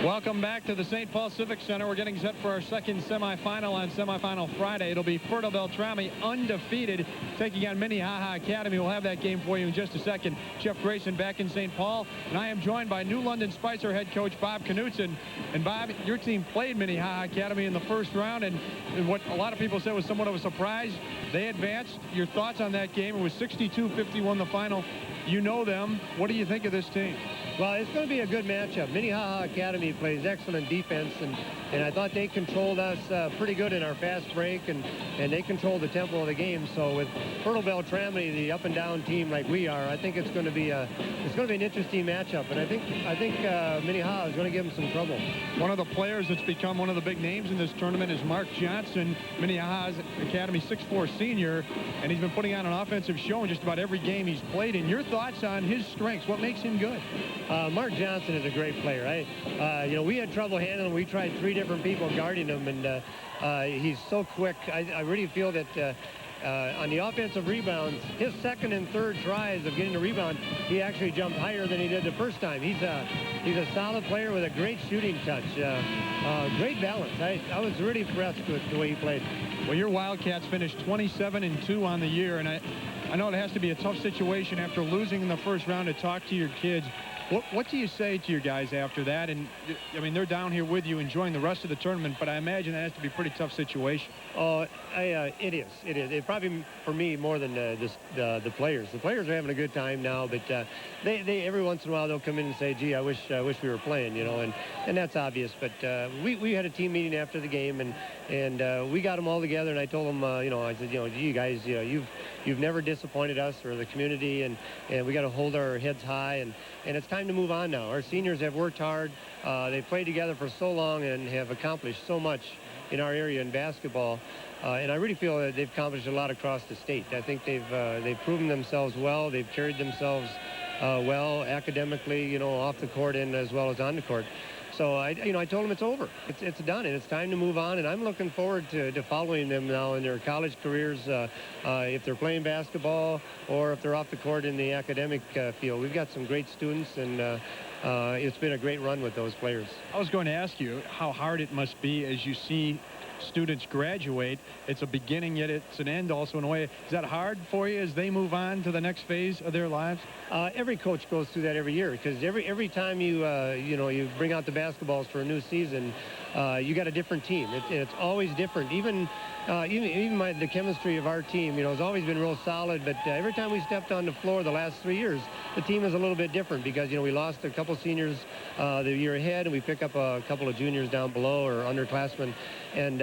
Welcome back to the St. Paul Civic Center. We're getting set for our second semifinal on semifinal Friday. It'll be Fertile-Beltrami undefeated taking on Minnehaha Academy. We'll have that game for you in just a second. Jeff Grayson back in St. Paul, and I am joined by New London Spicer head coach Bob Knutson. And Bob, your team played Minnehaha Academy in the first round, and what a lot of people said was somewhat of a surprise. They advanced. Your thoughts on that game? It was 62-51 the final. You know them. What do you think of this team? Well, it's going to be a good matchup. Minnehaha Academy plays excellent defense, and I thought they controlled us pretty good in our fast break, and they controlled the tempo of the game. So with Fertile-Beltrami, the up-and-down team like we are, I think it's going to be an interesting matchup. And I think Minnehaha is going to give them some trouble. One of the players that's become one of the big names in this tournament is Mark Johnson, Minnehaha Academy 6'4" senior, and he's been putting on an offensive show in just about every game he's played. And your thoughts on his strengths? What makes him good? Mark Johnson is a great player. We had trouble handling him. We tried 3 different people guarding him, and he's so quick. I really feel that on the offensive rebounds, his second and third tries of getting a rebound, he actually jumped higher than he did the first time. He's a solid player with a great shooting touch, great balance. I was really impressed with the way he played. Well, your Wildcats finished 27-2 on the year, and I know it has to be a tough situation after losing in the first round to talk to your kids. What do you say to your guys after that? And I mean, they're down here with you enjoying the rest of the tournament, but I imagine that has to be a pretty tough situation. Oh, it is. It probably for me more than the players. The players are having a good time now, but they every once in a while they'll come in and say, "Gee, I wish we were playing," you know, and that's obvious. But we had a team meeting after the game, and we got them all together, and I told them, I said, gee guys, you've never disappointed us or the community, and we got to hold our heads high, and it's time to move on now. Our seniors have worked hard. They played together for so long and have accomplished so much in our area in basketball. And I really feel that they've accomplished a lot across the state. I think they've proven themselves well. They've carried themselves well academically, off the court and as well as on the court. So I told them it's over. It's done, and it's time to move on. And I'm looking forward to following them now in their college careers, if they're playing basketball or if they're off the court in the academic field. We've got some great students, and it's been a great run with those players. I was going to ask you how hard it must be as you see students graduate. It's a beginning, yet it's an end also in a way. Is that hard for you as they move on to the next phase of their lives? Every coach goes through that every year, because every time you bring out the basketballs for a new season, you got a different team. It's always different. Even the chemistry of our team, has always been real solid. But every time we stepped on the floor the last 3 years, the team is a little bit different because we lost a couple seniors the year ahead, and we pick up a couple of juniors down below or underclassmen. And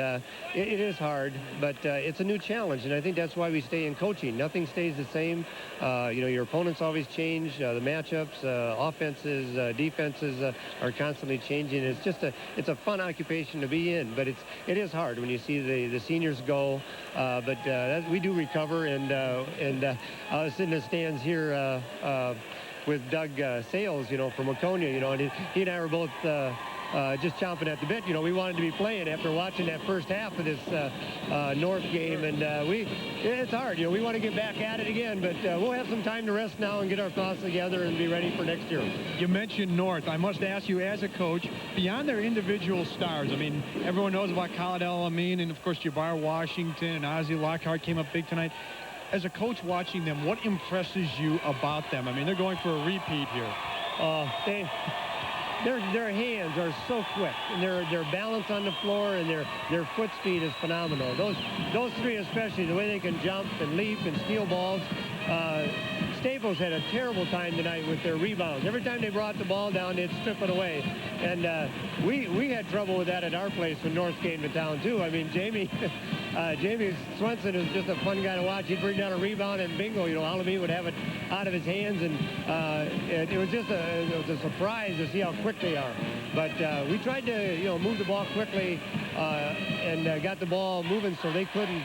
it is hard, but it's a new challenge, and I think that's why we stay in coaching. Nothing stays the same. Your opponents always change. The matchups, offenses, defenses are constantly changing. It's a fun occupation to be in, but it is hard when you see the seniors go. But we do recover, and I was sitting in the stands here with Doug Sales, from Waconia, and he and I were both just chomping at the bit. We wanted to be playing after watching that first half of this North game, and it's hard. We want to get back at it again, but we'll have some time to rest now and get our thoughts together and be ready for next year. You mentioned North. I must ask you, as a coach, beyond their individual stars, I mean, everyone knows about Khalid El-Amin, and of course Jabbar Washington and Ozzie Lockhart came up big tonight. As a coach watching them, what impresses you about them? I mean, they're going for a repeat here. Their hands are so quick, and their balance on the floor and their foot speed is phenomenal. Those three especially, the way they can jump and leap and steal balls. Staples had a terrible time tonight with their rebounds. Every time they brought the ball down, they'd strip it away. And we had trouble with that at our place when North came to town, too. I mean, Jamie Swenson is just a fun guy to watch. He'd bring down a rebound, and bingo, Al-Amin would have it out of his hands. And it was just a surprise to see how quick they are. But we tried to, move the ball quickly and got the ball moving so they couldn't,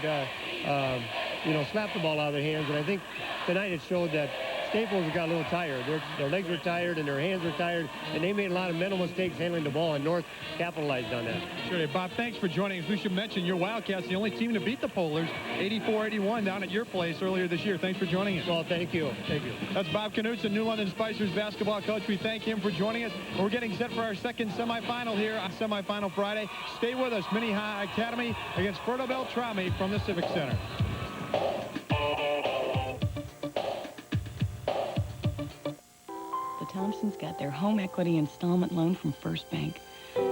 slap the ball out of their hands. And I think tonight it showed that Staples got a little tired. Their legs were tired and their hands were tired, and they made a lot of mental mistakes handling the ball, and North capitalized on that. Sure. Bob, thanks for joining us. We should mention your Wildcats, the only team to beat the Polars, 84-81 down at your place earlier this year. Thanks for joining us. Well, thank you. Thank you. That's Bob Knutson, New London Spicers basketball coach. We thank him for joining us. We're getting set for our second semifinal here on Semifinal Friday. Stay with us. Minnehaha Academy against Fertile-Beltrami from the Civic Center. The Thompsons got their home equity installment loan from First Bank,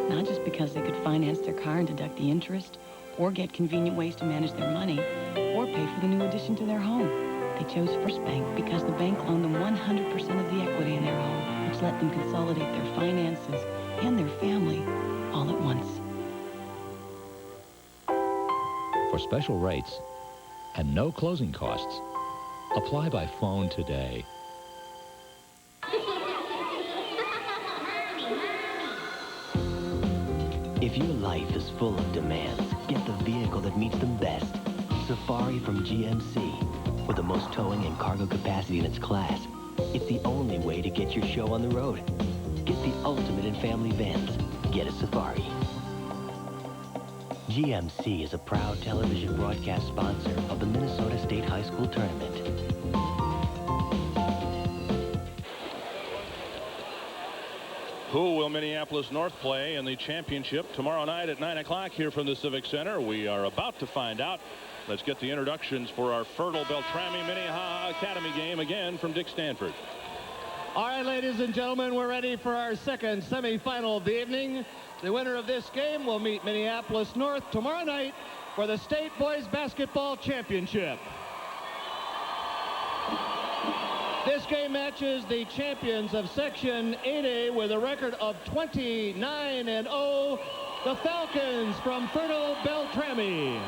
not just because they could finance their car and deduct the interest, or get convenient ways to manage their money, or pay for the new addition to their home. They chose First Bank because the bank loaned them 100% of the equity in their home, which let them consolidate their finances and their family all at once. For special rates and no closing costs, apply by phone today. If your life is full of demands, get the vehicle that meets them best. Safari from GMC. With the most towing and cargo capacity in its class, it's the only way to get your show on the road. Get the ultimate in family vans. Get a Safari. GMC is a proud television broadcast sponsor of the Minnesota State High School Tournament. Who will Minneapolis North play in the championship tomorrow night at 9 o'clock here from the Civic Center? We are about to find out. Let's get the introductions for our Fertile-Beltrami Minnehaha Academy game again from Dick Stanford. All right, ladies and gentlemen, we're ready for our second semifinal of the evening. The winner of this game will meet Minneapolis North tomorrow night for the State Boys Basketball Championship. This game matches the champions of Section 8A with a record of 29-0, the Falcons from Fertile-Beltrami.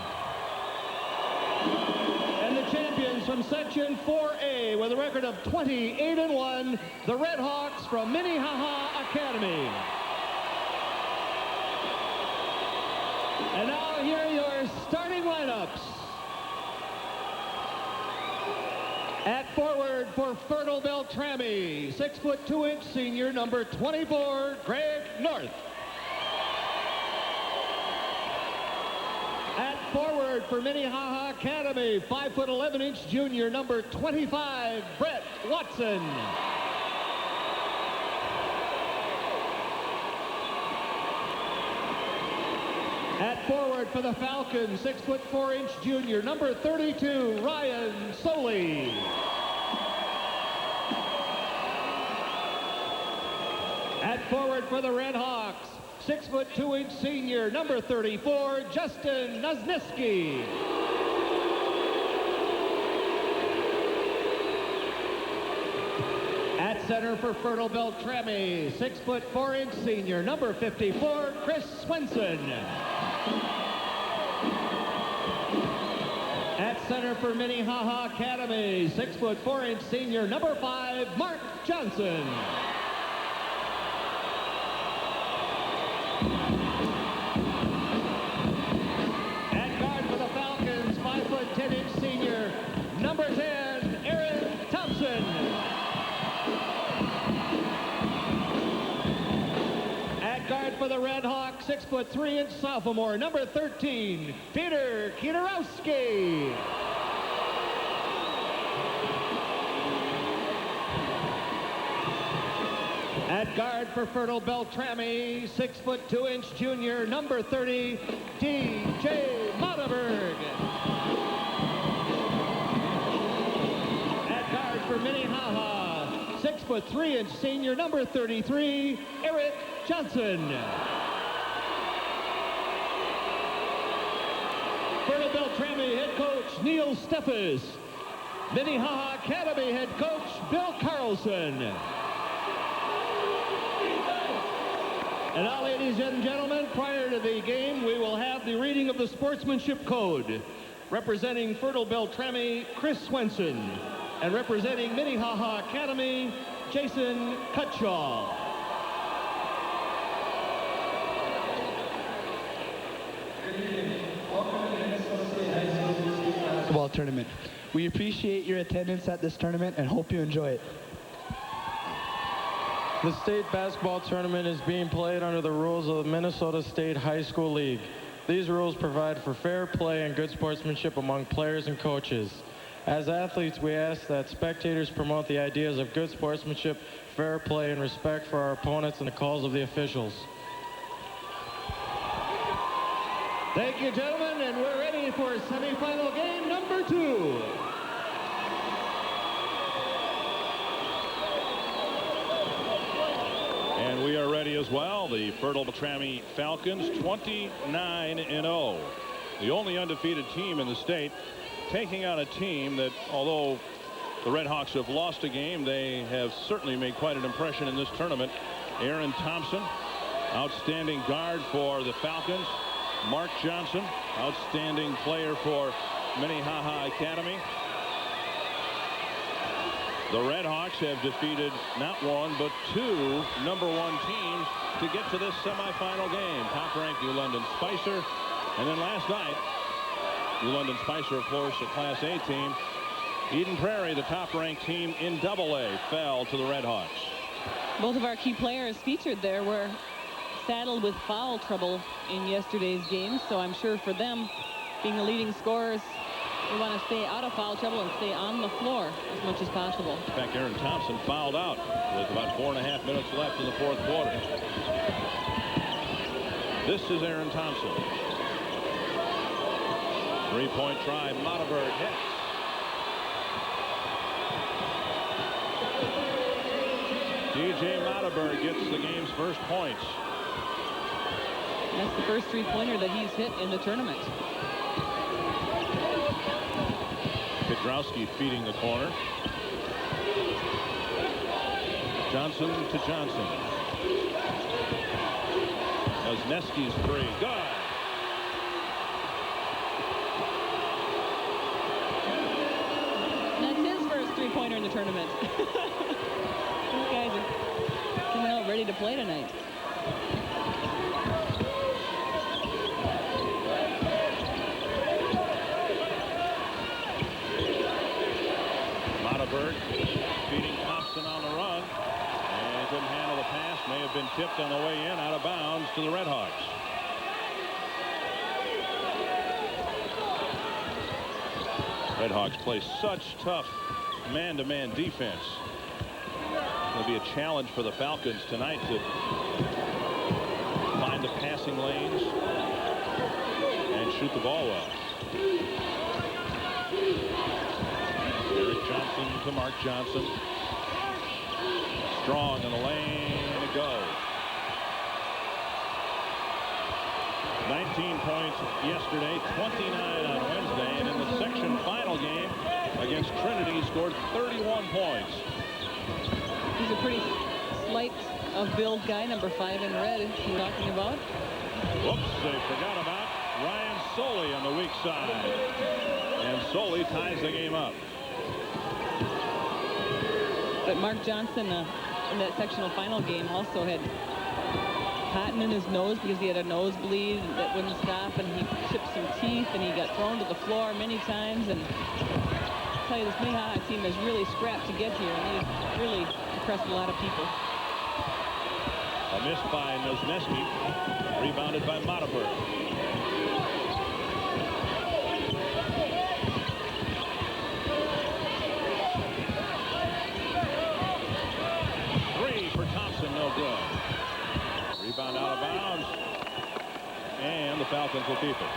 And the champions from Section 4A with a record of 28-1, the Red Hawks from Minnehaha Academy. And now here are your starting lineups. At forward for Fertile-Beltrami, 6'2" senior, number 24, Greg North. At forward for Minnehaha Academy, 5'11" junior, number 25, Brett Watson. At forward for the Falcons, 6'4" junior, number 32, Ryan Soley. At forward for the Red Hawks, 6'2" senior, number 34, Justin Nozniski. At center for Fertile-Beltrami, 6'4" senior, number 54, Chris Swenson. At center for Minnehaha Academy, 6'4" senior, number 5, Mark Johnson. At guard for the Falcons, 5'10" senior, number 10, Aaron Thompson. At guard for the Red Hawks, 6'3" sophomore, number 13, Peter Kietarowski. At guard for Fertile-Beltrami, 6'2" junior, number 30, DJ Monaberg. At guard for Minnehaha, 6'3" senior, number 33, Eric Johnson. Fertile-Beltrami head coach Neil Steffes. Minnehaha Academy head coach Bill Carlson. And now, ladies and gentlemen, prior to the game, we will have the reading of the sportsmanship code. Representing Fertile-Beltrami, Chris Swenson. And representing Minnehaha Academy, Jason Cutshaw. Basketball tournament. We appreciate your attendance at this tournament and hope you enjoy it. The state basketball tournament is being played under the rules of the Minnesota State High School League. These rules provide for fair play and good sportsmanship among players and coaches. As athletes, we ask that spectators promote the ideas of good sportsmanship, fair play, and respect for our opponents and the calls of the officials. Thank you, gentlemen, and we're ready for semifinal game number 2. And we are ready as well. The Fertile-Beltrami Falcons, 29-0. The only undefeated team in the state, taking on a team that, although the Red Hawks have lost a game, they have certainly made quite an impression in this tournament. Aaron Thompson, outstanding guard for the Falcons. Mark Johnson, outstanding player for Minnehaha Academy. The Red Hawks have defeated not one but 2 #1 teams to get to this semifinal game. Top-ranked New London Spicer, and then last night, New London Spicer, of course, a Class A team. Eden Prairie, the top-ranked team in AA, fell to the Red Hawks. Both of our key players featured there were saddled with foul trouble in yesterday's game, so I'm sure for them, being the leading scorers, we want to stay out of foul trouble and stay on the floor as much as possible. In fact, Aaron Thompson fouled out with about 4.5 minutes left in the 4th quarter. This is Aaron Thompson. 3-point try. Monteverde hits. DJ Monteverde gets the game's first points. That's the first 3-pointer that he's hit in the tournament. Pietrowski feeding the corner. Johnson to Johnson. Nosneski's 3. Good. That's his first 3-pointer in the tournament. These guys are coming out ready to play tonight. Monteverde feeding Thompson on the run, and couldn't handle the pass. May have been tipped on the way in, out of bounds to the Red Hawks. Red Hawks play such tough man-to-man defense. It'll be a challenge for the Falcons tonight to find the passing lanes and shoot the ball well. Eric Johnson to Mark Johnson. Strong in the lane, and it goes. 19 points yesterday, 29 on Wednesday, and in the section final game against Trinity, he scored 31 points. He's a pretty slight of build guy, number 5 in red, we're talking about. Whoops, they forgot about Ryan Soley on the weak side. And Soley ties the game up. But Mark Johnson in that sectional final game also had cotton in his nose because he had a nosebleed that wouldn't stop, and he chipped some teeth, and he got thrown to the floor many times. And I'll tell you, this Minnehaha team has really scrapped to get here, and they've really impressed a lot of people. A miss by Nosneski, rebounded by Monteverde. Three for Thompson, no good. Rebound out of bounds, and the Falcons will keep it.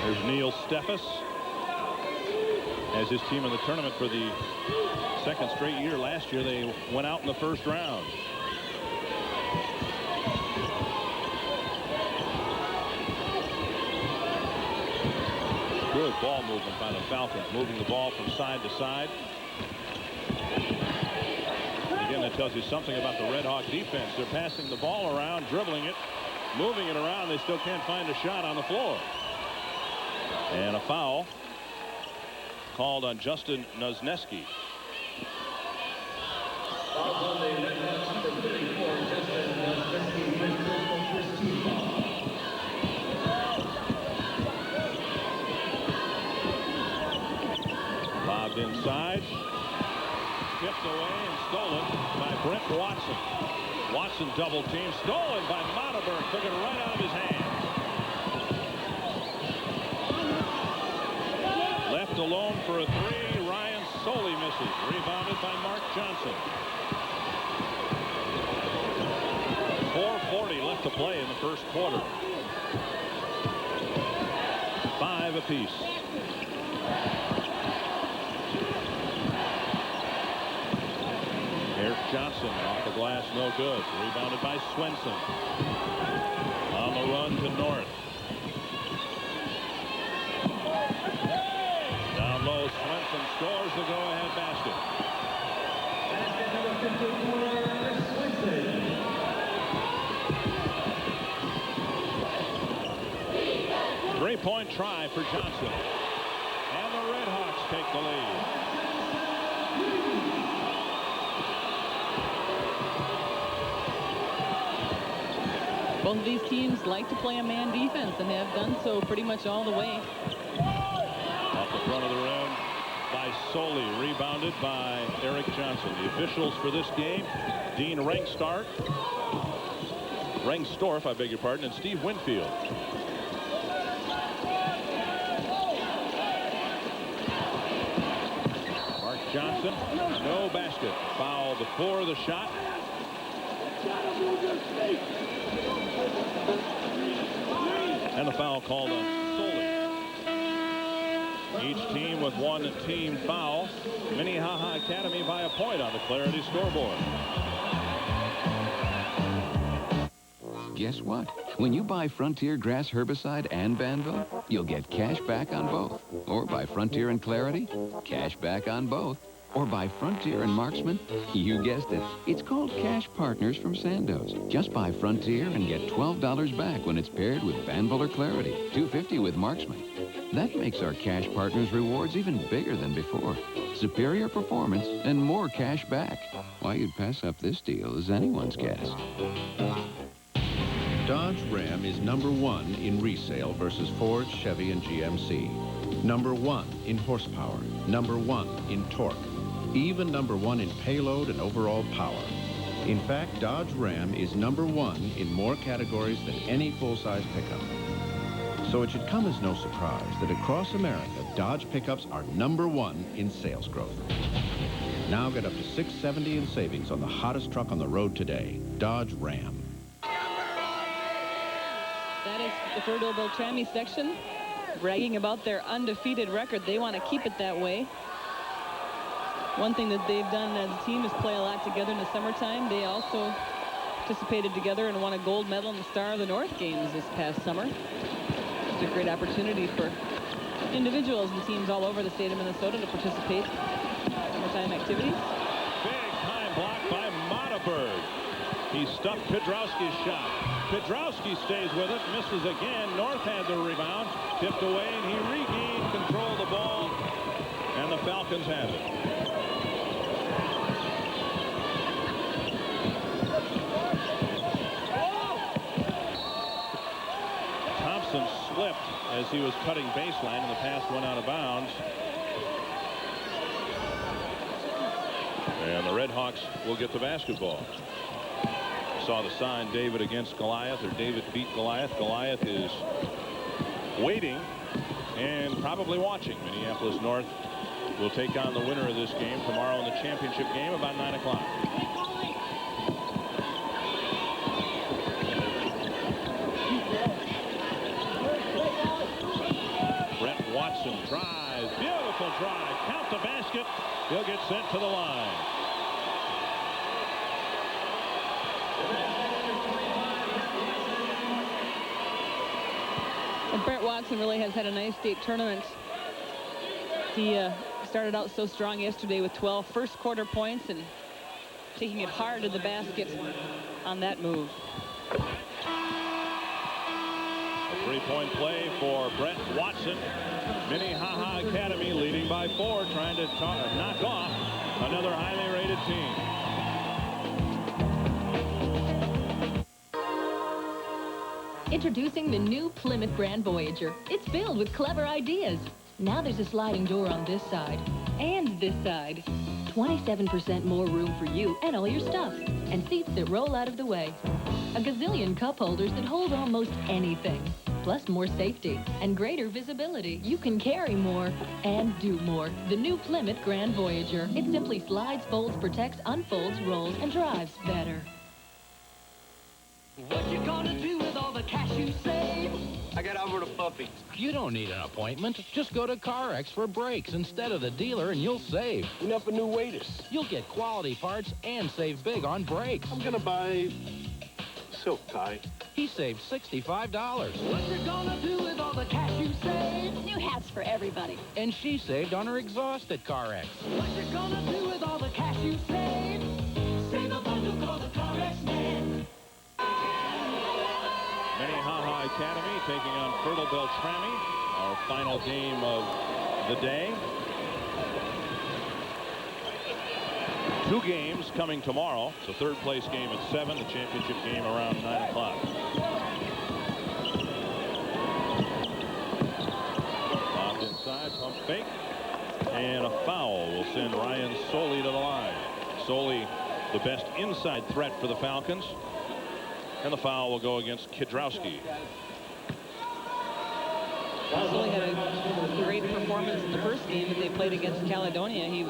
There's Neil Steffes as his team in the tournament for the second straight year. Last year they went out in the first round. Good ball movement by the Falcons, moving the ball from side to side. Again, that tells you something about the Red Hawk defense. They're passing the ball around, dribbling it, moving it around. They still can't find a shot on the floor. And a foul called on Justin Nosneski. inside. Tipped away and stolen by Brent Watson. Watson double team. Stolen by Monaberg. Took it right out of his hand. Left alone for a three. Ryan Soley misses. Rebounded by Mark Johnson. 4:40 left to play in the first quarter. 5 apiece. Eric Johnson off the glass, no good. Rebounded by Swenson. On the run to North. Down low, Swenson scores the go-ahead basket. Three-point try for Johnson. And the Red Hawks take the lead. Both of these teams like to play a man defense and have done so pretty much all the way. Off the front of the rim by Soley, rebounded by Eric Johnson. The officials for this game, Dean Rengstorff, I beg your pardon, and Steve Winfield. Mark Johnson, no basket. Foul before the shot. And a foul called on Soley. Each team with one team foul. Minnehaha Academy by a point on the Clarity scoreboard. Guess what? When you buy Frontier Grass Herbicide and Banville, you'll get cash back on both. Or buy Frontier and Clarity, cash back on both. Or buy Frontier and Marksman, you guessed it. It's called Cash Partners from Sandoz. Just buy Frontier and get $12 back when it's paired with Banville or Clarity, $2.50 with Marksman. That makes our Cash Partners rewards even bigger than before. Superior performance and more cash back. Why you'd pass up this deal is anyone's guess. Dodge Ram is #1 in resale versus Ford, Chevy, and GMC. #1 in horsepower. #1 in torque. Even #1 in payload and overall power. In fact, Dodge Ram is #1 in more categories than any full-size pickup. So it should come as no surprise that across America, Dodge pickups are #1 in sales growth. Now get up to $670 in savings on the hottest truck on the road today, Dodge Ram. That is the Fertile-Beltrami section, bragging about their undefeated record. They want to keep it that way. One thing that they've done as a team is play a lot together in the summertime. They also participated together and won a gold medal in the Star of the North games this past summer. It's a great opportunity for individuals and teams all over the state of Minnesota to participate in summertime activities. Big time block by Monaberg. He stuffed Pedrowski's shot. Pedrowski stays with it, misses again. North had the rebound, tipped away, and he regained control of the ball, and the Falcons have it. Thompson slipped as he was cutting baseline, and the pass went out of bounds. And the Red Hawks will get the basketball. Saw the sign, David against Goliath, or David beat Goliath. Goliath is waiting and probably watching. Minneapolis North will take on the winner of this game tomorrow in the championship game about 9 o'clock. Brent Watson tries. Beautiful drive. Count the basket. He'll get sent to the line. And Brent Watson really has had a nice state tournament. He started out so strong yesterday with 12 first quarter points and taking it hard to the basket on that move. A three-point play for Brent Watson. Minnehaha Academy leading by 4, trying to knock off another highly rated team. Introducing the new Plymouth Grand Voyager. It's filled with clever ideas. Now there's a sliding door on this side. And this side. 27% more room for you and all your stuff. And seats that roll out of the way. A gazillion cup holders that hold almost anything. Plus more safety and greater visibility. You can carry more and do more. The new Plymouth Grand Voyager. It simply slides, folds, protects, unfolds, rolls, and drives better. What you gonna do with all the cash you save? I got over to Puppy. You don't need an appointment. Just go to CarX for brakes instead of the dealer and you'll save. Enough for new waiters. You'll get quality parts and save big on brakes. I'm gonna buy silk tie. He saved $65. What you gonna do with all the cash you save? New hats for everybody. And she saved on her exhaust at CarX. What you gonna do with all the cash you save? Save a bundle, call the CarX man. Minnehaha Academy taking on Fertile-Beltrami, our final game of the day. 2 games coming tomorrow. It's a third-place game at 7, the championship game around 9 o'clock. Off inside, pump fake, and a foul will send Ryan Soley to the line. Soley, the best inside threat for the Falcons. And the foul will go against Kidrowski. Soley had a great performance in the first game that they played against Caledonia. He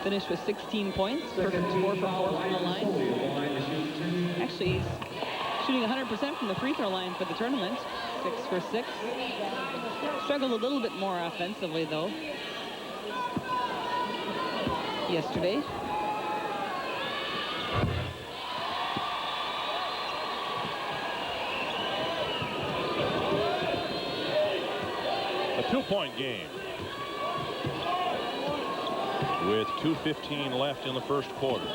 finished with 16 points, 4 for 4 from the line. Actually, he's shooting 100% from the free throw line for the tournament, 6 for 6. Struggled a little bit more offensively, though, yesterday. A 2-point game with 2:15 left in the first quarter.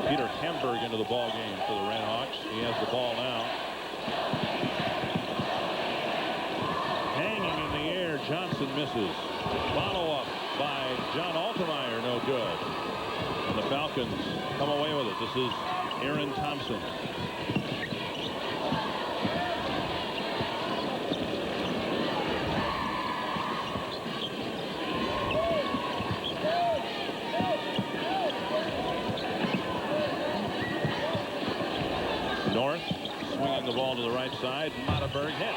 Peter Hamburg into the ball game for the Redhawks. He has the ball now. Hanging in the air, Johnson misses. Follow up by John Altemeyer, no good. And the Falcons come away with it. This is Aaron Thompson. North swinging the ball to the right side. Mataberg hit.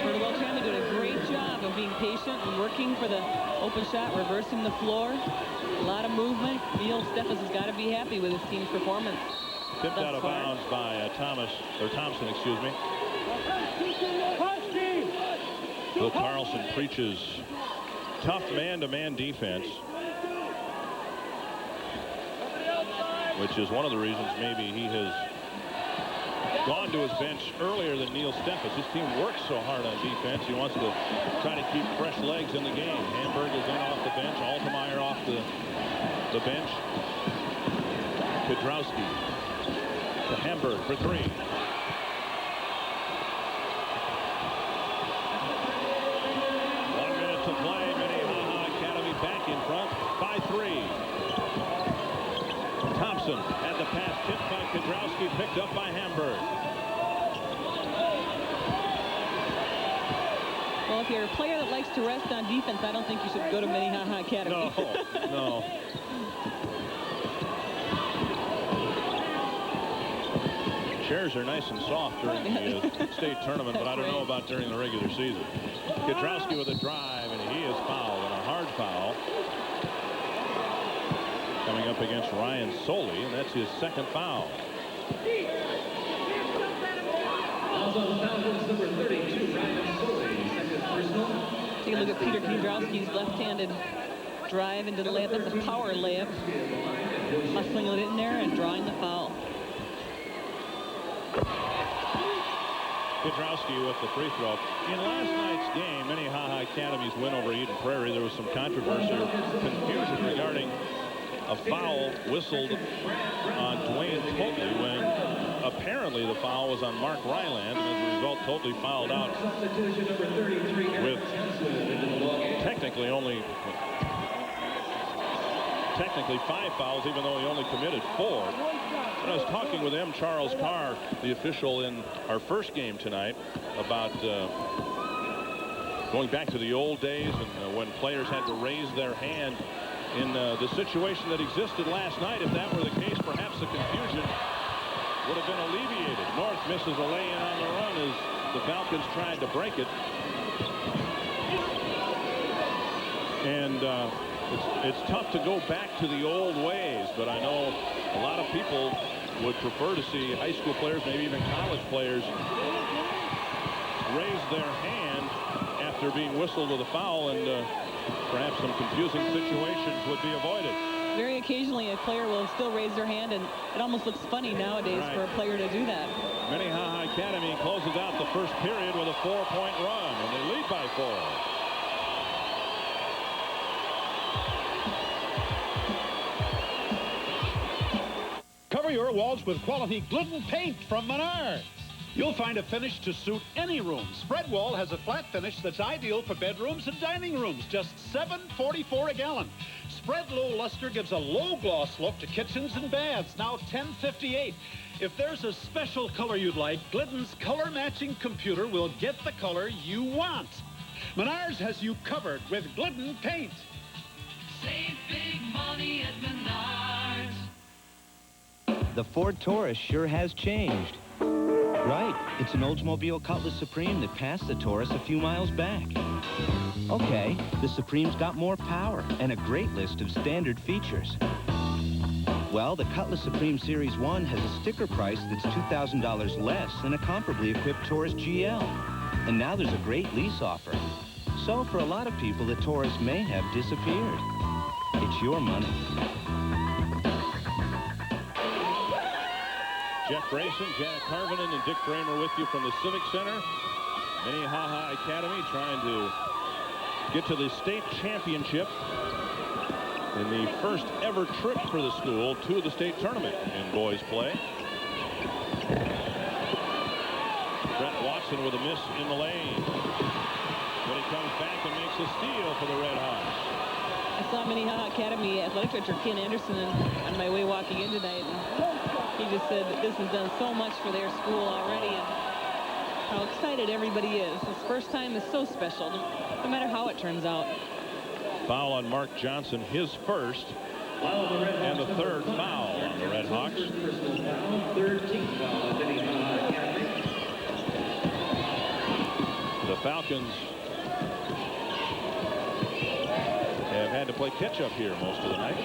Fertile-Beltrami doing a great job of being patient and working for the open shot, reversing the floor. A lot of movement. Neil Steffes has got to be happy with his team's performance. Tipped out of bounds by Thompson, excuse me. Bill Carlson preaches tough man-to-man defense, which is one of the reasons maybe he has gone to his bench earlier than Neil Steffes. His team works so hard on defense. He wants to try to keep fresh legs in the game. Hamburg is in off the bench. Altemeyer off the bench. Kidrowski to Hamburg for 3. To play. Minnehaha Academy back in front by 3. Thompson had the pass tipped by Kidrowski, picked up by Hamburg. Well, if you're a player that likes to rest on defense, I don't think you should go to Minnehaha Academy. No. Chairs are nice and soft during the state tournament, but I don't know about during the regular season. Kidrowski with a drive, and he is fouled, and a hard foul coming up against Ryan Soley, and that's his second foul. Number 32, Ryan Soley, second personal. Take a look at Peter Kidrowski's left-handed drive into the layup. That's a power layup. Hustling it in there and drawing the foul. Kidrowski with the free throw. In last night's game, Minnehaha Academy's win over Eden Prairie, there was some controversy or confusion regarding a foul whistled on Dwayne Totley when apparently the foul was on Mark Ryland, and as a result, Totley fouled out with technically only technically 5 fouls, even though he only committed 4. And I was talking with Charles Carr, the official in our first game tonight, about going back to the old days and when players had to raise their hand in the situation that existed last night. If that were the case, perhaps the confusion would have been alleviated. North misses a lay-in on the run as the Falcons tried to break it. And it's tough to go back to the old ways, but I know a lot of people would prefer to see high school players, maybe even college players, raise their hand after being whistled with a foul, and perhaps some confusing situations would be avoided. Very occasionally a player will still raise their hand, and it almost looks funny nowadays for a player to do that. Minnehaha Academy closes out the first period with a 4-point run, and they lead by 4. Cover your walls with quality Glidden paint from Menards. You'll find a finish to suit any room. Spreadwall has a flat finish that's ideal for bedrooms and dining rooms. Just $7.44 a gallon. Spread Low Luster gives a low gloss look to kitchens and baths. Now $10.58. If there's a special color you'd like, Glidden's color matching computer will get the color you want. Menards has you covered with Glidden paint. Save big money at Menards. The Ford Taurus sure has changed. Right, it's an Oldsmobile Cutlass Supreme that passed the Taurus a few miles back. Okay, the Supreme's got more power and a great list of standard features. Well, the Cutlass Supreme Series 1 has a sticker price that's $2,000 less than a comparably equipped Taurus GL. And now there's a great lease offer. So for a lot of people, the Taurus may have disappeared. It's your money. Jeff Grayson, Janet Carvinen, and Dick Bramer with you from the Civic Center. Minnehaha Academy trying to get to the state championship in the first ever trip for the school to the state tournament in boys play. Brett Watson with a miss in the lane. But he comes back and makes a steal for the Red Hawks. I saw Minnehaha Academy athletic director Ken Anderson on my way walking in tonight. He just said that this has done so much for their school already, and how excited everybody is. This first time is so special, no matter how it turns out. Foul on Mark Johnson, his first, and the third foul on the Red Hawks. The Falcons have had to play catch-up here most of the night.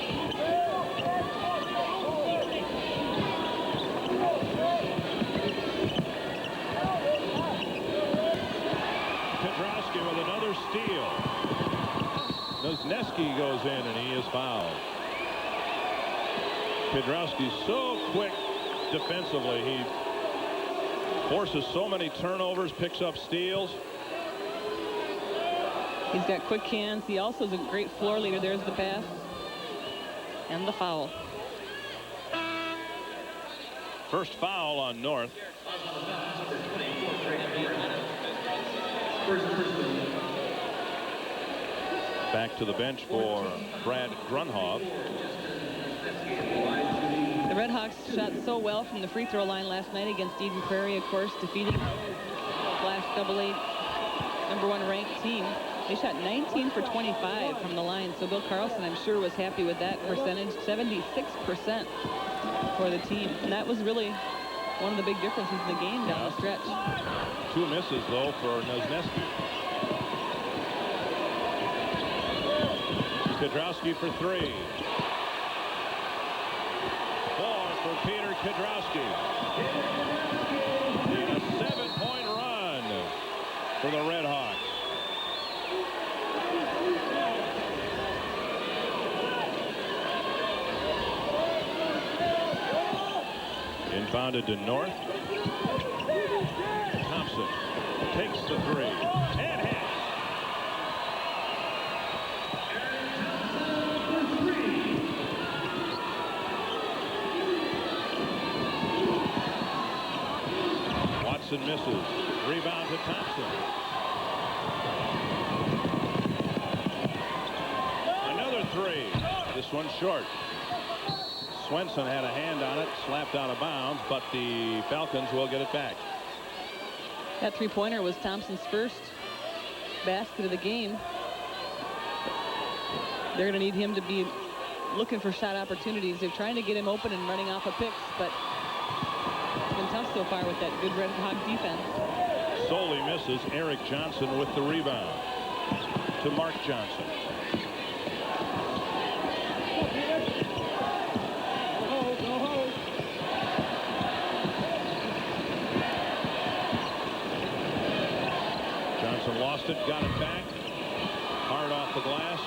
Pedrowski with another steal. Nosneski goes in and he is fouled. Pedrowski's so quick defensively. He forces so many turnovers, picks up steals. He's got quick hands. He also is a great floor leader. There's the pass and the foul. First foul on North. Back to the bench for Brad Grunhoff. The Red Hawks shot so well from the free throw line last night against Eden Prairie, of course, defeating last AA #1 ranked team. They shot 19 for 25 from the line, so Bill Carlson, I'm sure, was happy with that percentage. 76% for the team, and that was really one of the big differences in the game down the stretch. 2 misses, though, for Nosneski. Kedrowski for 3. 4 for Peter Kedrowski. And a 7-point run for the Red Hawks. Inbounded to North. Thompson takes the 3 and hits. Watson misses. Rebound to Thompson. Another 3. This one short. Swenson had a hand on it, slapped out of bounds, but the Falcons will get it back. That three-pointer was Thompson's first basket of the game. They're going to need him to be looking for shot opportunities. They're trying to get him open and running off of picks, but it's been tough so far with that good Red Hawk defense. Solely misses. Eric Johnson with the rebound to Mark Johnson. Johnson lost it, got it back. Hard off the glass.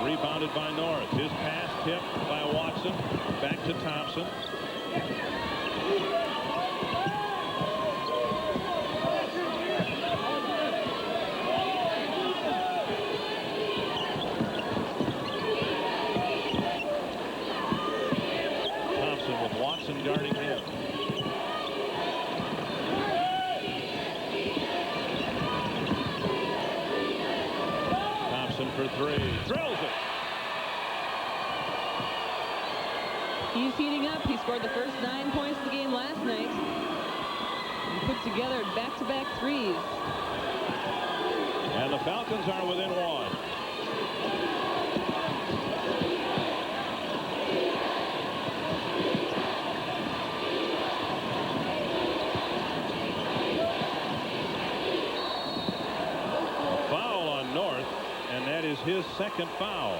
Rebounded by North. His pass tipped by Watson. Back to Thompson. Thompson with Watson guarding him. Thompson for three. Drills it. He's heating up. He scored the first 9 points of the game last night. He put together back-to-back threes. And the Falcons are within one. A foul on North, and that is his second foul.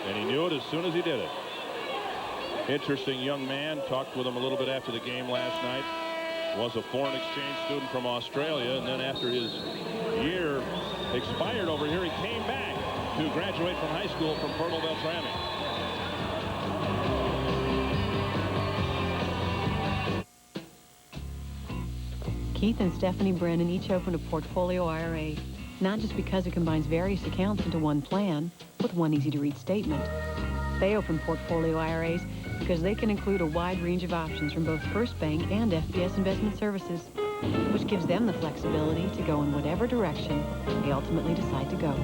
And he knew it as soon as he did it. Interesting young man. Talked with him a little bit after the game last night. Was a foreign exchange student from Australia, and then after his year expired over here, he came back to graduate from high school from Fertile-Beltrami. Keith and Stephanie Brennan each opened a portfolio IRA, not just because it combines various accounts into one plan with one easy-to-read statement. They open portfolio IRAs because they can include a wide range of options from both First Bank and FBS Investment Services, which gives them the flexibility to go in whatever direction they ultimately decide to go.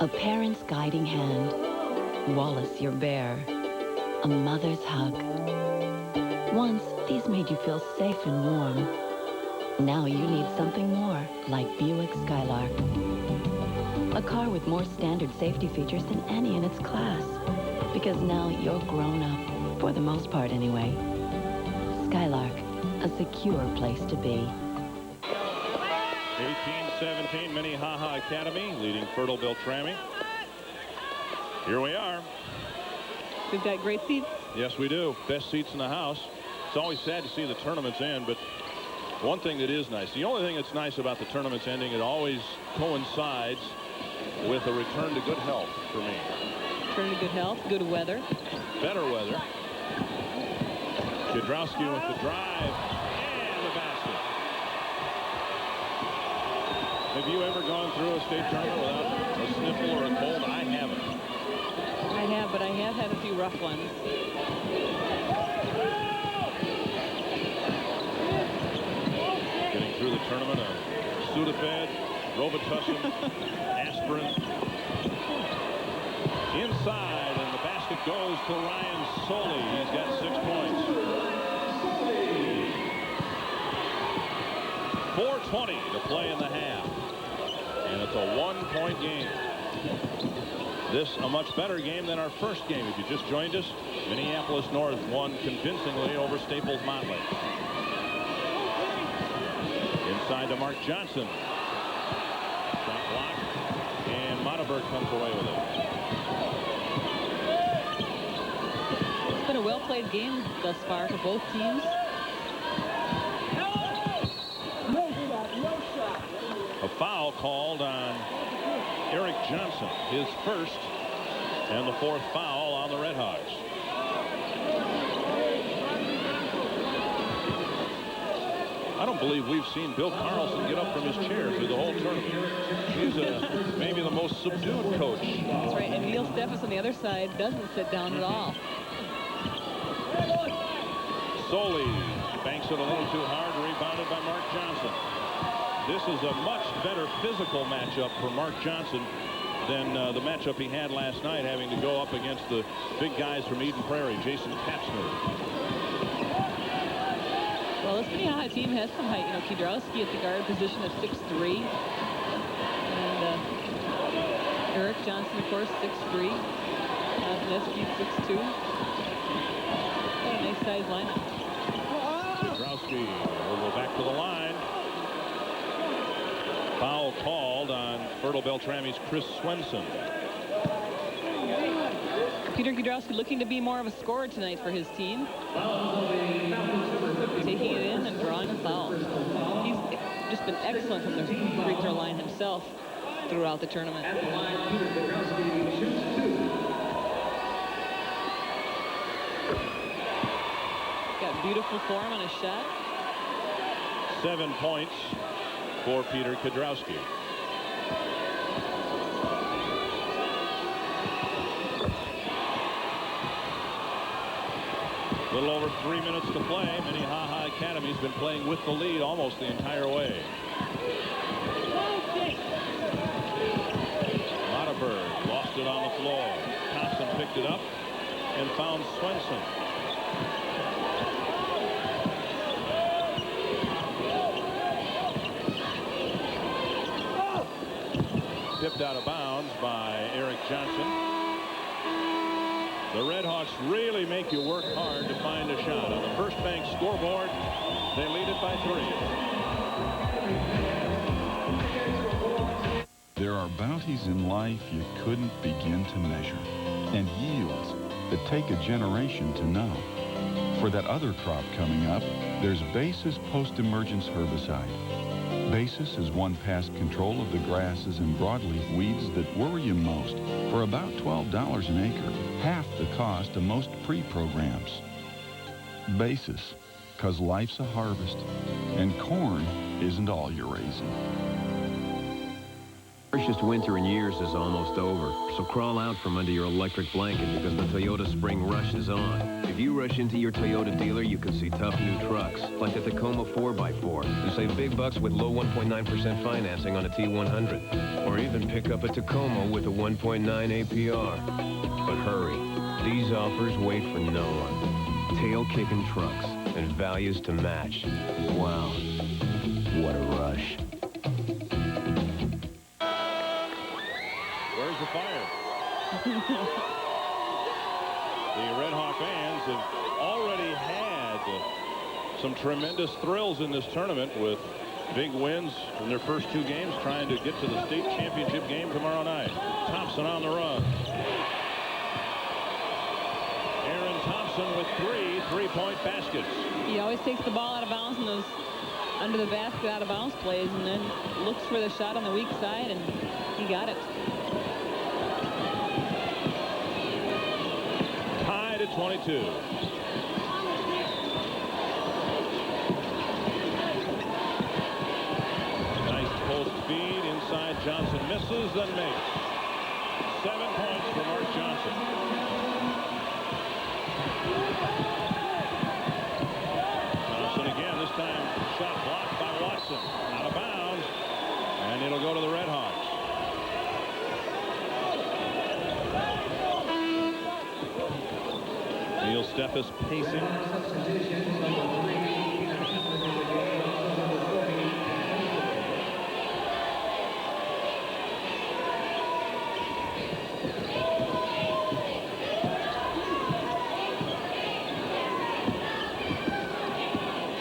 A parent's guiding hand, Wallace your bear, a mother's hug. Once, these made you feel safe and warm. Now you need something more, like Buick Skylark. A car with more standard safety features than any in its class. Because now you're grown up, for the most part anyway. Skylark, a secure place to be. 18-17, Minnehaha Academy leading Fertile-Beltrami. Here we are. We've got great seats. Yes, we do. Best seats in the house. It's always sad to see the tournaments end, but one thing that is nice, the only thing that's nice about the tournaments ending, it always coincides with a return to good health for me. Return to good health, good weather. Better weather. Kudrowski with the drive and the basket. Have you ever gone through a state tournament without a sniffle or a cold? I haven't. I have, but I have had a few rough ones. Getting through the tournament, Sudafed, Robitussin, aspirin. Inside, and the basket goes to Ryan Soley. He's got 6 points. 4:20 to play in the half. And it's a 1-point game. This a much better game than our first game. If you just joined us, Minneapolis North won convincingly over Staples Motley. Inside to Mark Johnson. Shot blocked, and Monteberg comes away with it. It's been a well-played game thus far for both teams. A foul called on Eric Johnson, his first and the 4th foul on the Redhawks. I don't believe we've seen Bill Carlson get up from his chair through the whole tournament. He's maybe the most subdued coach. That's right, and Neil Steffes on the other side doesn't sit down at all. Soli banks it a little too hard, rebounded by Mark Johnson. This is a much better physical matchup for Mark Johnson than the matchup he had last night, having to go up against the big guys from Eden Prairie, Jason Kapsner. Well, this Minnehaha team has some height. You know, Kidrowski at the guard position of 6'3". And Eric Johnson, of course, 6'3". Nesky, 6'2". What a nice size lineup. Kidrowski will go back to the line. Foul called on Fertile-Beltrami's Chris Swenson. Peter Kidrowski looking to be more of a scorer tonight for his team. Taking it in and drawing a foul. He's just been excellent from the free throw line himself throughout the tournament. Got beautiful form on his shot. 7 points for Peter Kidrowski. A little over 3 minutes to play. Minnehaha Academy's been playing with the lead almost the entire way. Otterberg lost it on the floor. Thompson picked it up and found Swenson. Tipped out of bounds by Eric Johnson. The Redhawks really make you work hard to find a shot. On the First Bank scoreboard, they lead it by 3. There are bounties in life you couldn't begin to measure, and yields that take a generation to know. For that other crop coming up, there's Basis Post-Emergence Herbicide. Basis has won past control of the grasses and broadleaf weeds that worry you most for about $12 an acre, half the cost of most pre-programs. Basis, 'cause life's a harvest, and corn isn't all you're raising. The harshest winter in years is almost over, so crawl out from under your electric blanket because the Toyota Spring Rush is on. If you rush into your Toyota dealer, you can see tough new trucks, like the Tacoma 4x4, and save big bucks with low 1.9% financing on a T100, or even pick up a Tacoma with a 1.9 APR. But hurry, these offers wait for no one. Tail-kicking trucks and values to match. Wow, what a rush. Where's the fire? The Red Hawk fans have already had some tremendous thrills in this tournament with big wins in their first 2 games, trying to get to the state championship game tomorrow night. Thompson on the run. Aaron Thompson with 3 3-point baskets. He always takes the ball out of bounds in those under the basket out of bounds plays, and then looks for the shot on the weak side, and he got it. Tied at 22. Nice post feed inside. Johnson misses, then makes. 7 points for Mark Johnson. Thompson again, this time shot blocked by Watson. Out of bounds, and it'll go to the Red Hawks. Neil Steffes pacing.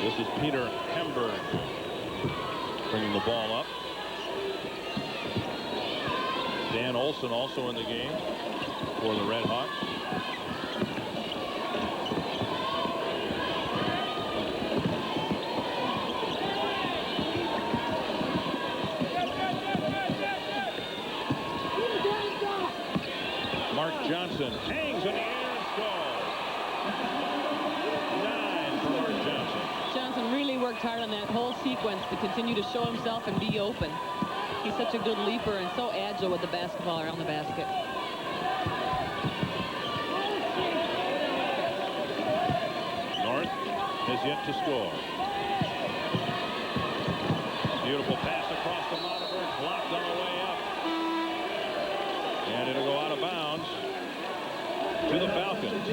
This is Peter Hemberg bringing the ball up. Dan Olson also in the game for the Red Hawks. Mark Johnson hangs in the air and scores. 9 for Mark Johnson. Johnson really worked hard on that whole sequence to continue to show himself and be open. He's such a good leaper and so agile with the basketball around the basket. North has yet to score. Beautiful pass across the monitor, blocked on the way up. And it'll go out of bounds to the Falcons.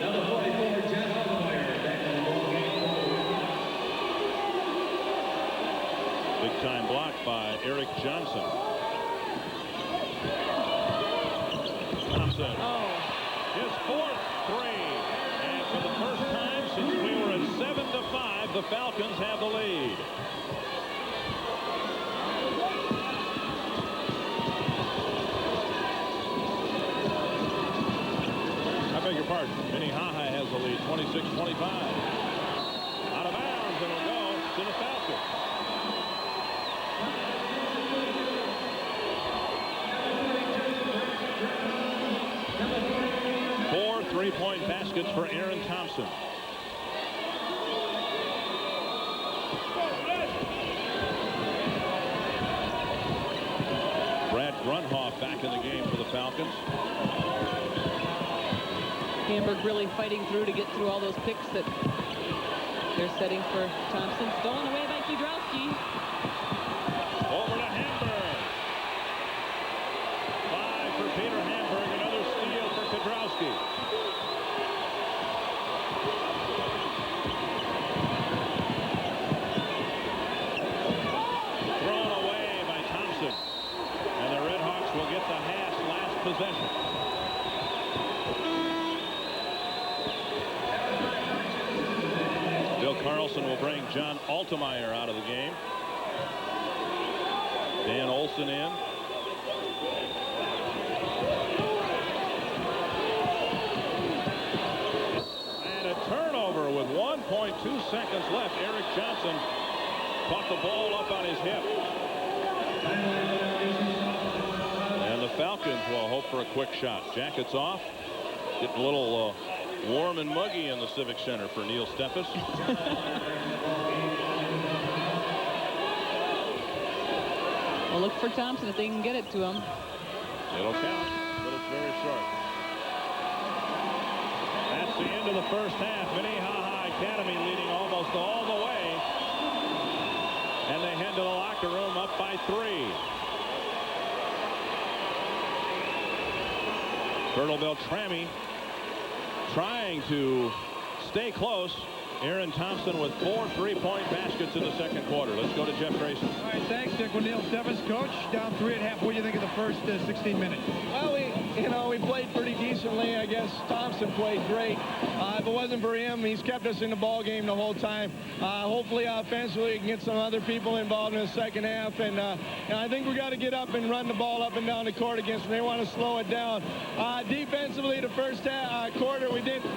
Number 44, John Altmaier, back on the ball game. Big time block by Eric Johnson. Thompson. His fourth three. And for the first time since we were at 7-5, the Falcons have the lead. I beg your pardon. Minnehaha has the lead, 26-25. Out of bounds, and it'll go to the Falcons. 4 3-point baskets for Aaron Thompson. Brad Grunhoff back in the game for the Falcons. Hamburg really fighting through to get through all those picks that they're setting for Thompson. Stolen away by Kudrowski. Over to Hamburg. 5 for Peter Hamburg. Another steal for Kudrowski. Thrown away by Thompson. And the Redhawks will get the Haas last possession. Bill Carlson will bring John Altmaier out of the game. Dan Olson in. And a turnover with 1.2 seconds left. Eric Johnson caught the ball up on his hip. And the Falcons will hope for a quick shot. Jackets off. Getting a little warm and muggy in the Civic Center for Neil Steffes. Well, look for Thompson if they can get it to him. It'll count, but it's very short. That's the end of the first half. Minnehaha Academy leading almost all the way. And they head to the locker room up by 3. Fertile-Beltrami trying to stay close. Aaron Thompson with 4 3-point baskets in the second quarter. Let's go to Jeff Grayson. All right, thanks, Dick. With Neil Steffes, coach, down 3 at half. What do you think of the first 16 minutes? Well, we played pretty decently. I guess Thompson played great. If it wasn't for him, he's kept us in the ball game the whole time. Hopefully, offensively, we can get some other people involved in the second half. And I think we got to get up and run the ball up and down the court against them. They want to slow it down. Defensively, the first quarter, we didn't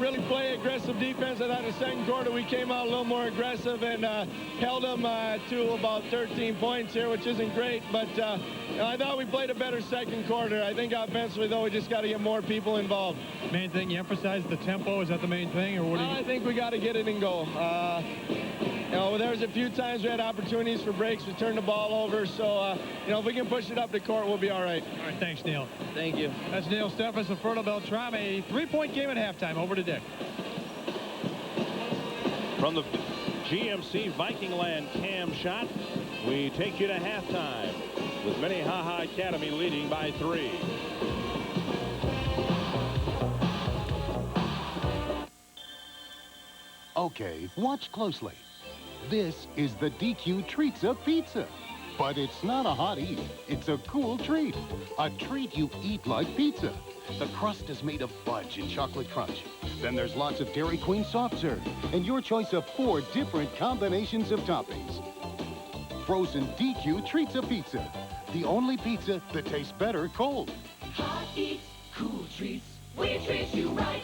really play aggressive defense. I thought the second quarter we came out a little more aggressive and held them to about 13 points here, which isn't great. But I thought we played a better second quarter. I think offensively, though, we just got to get more people involved. Main thing, you emphasize the tempo. Is that the main thing, or what do you? I think we got to get it and go. There was a few times we had opportunities for breaks. We turned the ball over. So, if we can push it up the court, we'll be all right. All right, thanks, Neil. Thank you. That's Neil Steffes of Fertile-Beltrami. 3-point game at halftime. Over to Dick. From the GMC Vikingland cam shot, we take you to halftime with Minnehaha Academy leading by 3. Okay, watch closely. This is the DQ Treats of Pizza. But it's not a hot eat. It's a cool treat. A treat you eat like pizza. The crust is made of fudge and chocolate crunch. Then there's lots of Dairy Queen soft serve and your choice of 4 different combinations of toppings. Frozen DQ Treats of Pizza. The only pizza that tastes better cold. Hot eats, cool treats. We treat you right.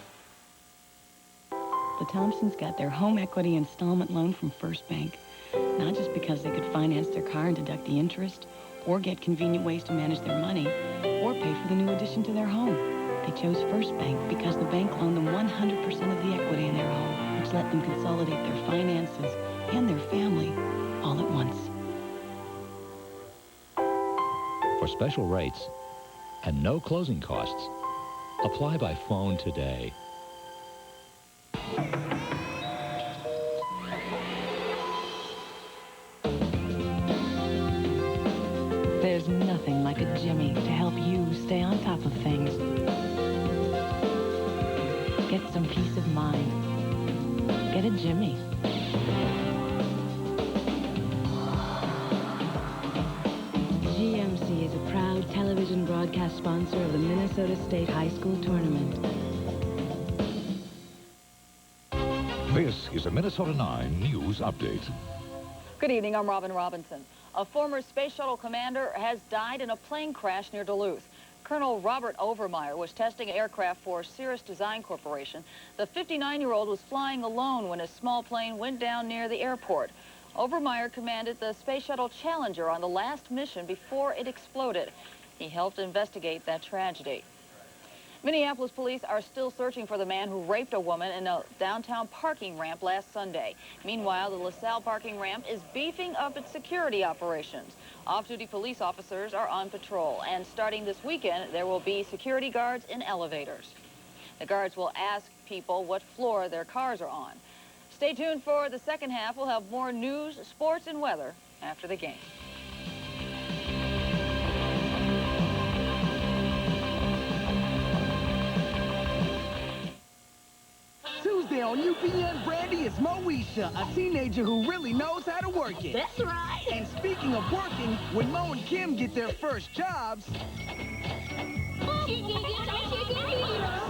The Thompsons got their home equity installment loan from First Bank, not just because they could finance their car and deduct the interest, or get convenient ways to manage their money, or pay for the new addition to their home. They chose First Bank because the bank loaned them 100% of the equity in their home, which let them consolidate their finances and their family all at once. For special rates and no closing costs, apply by phone today. something like a Jimmy to help you stay on top of things. Get some peace of mind. Get a Jimmy. GMC is a proud television broadcast sponsor of the Minnesota State High School Tournament. This is a Minnesota 9 News Update. Good evening, I'm Robin Robinson. A former space shuttle commander has died in a plane crash near Duluth. Colonel Robert Overmeyer was testing aircraft for Cirrus Design Corporation. The 59-year-old was flying alone when a small plane went down near the airport. Overmeyer commanded the Space Shuttle Challenger on the last mission before it exploded. He helped investigate that tragedy. Minneapolis police are still searching for the man who raped a woman in a downtown parking ramp last Sunday. Meanwhile, the LaSalle parking ramp is beefing up its security operations. Off-duty police officers are on patrol, and starting this weekend, there will be security guards in elevators. The guards will ask people what floor their cars are on. Stay tuned for the second half. We'll have more news, sports, and weather after the game. Tuesday on UPN, Brandy is Moesha, a teenager who really knows how to work it. That's right. And speaking of working, when Mo and Kim get their first jobs,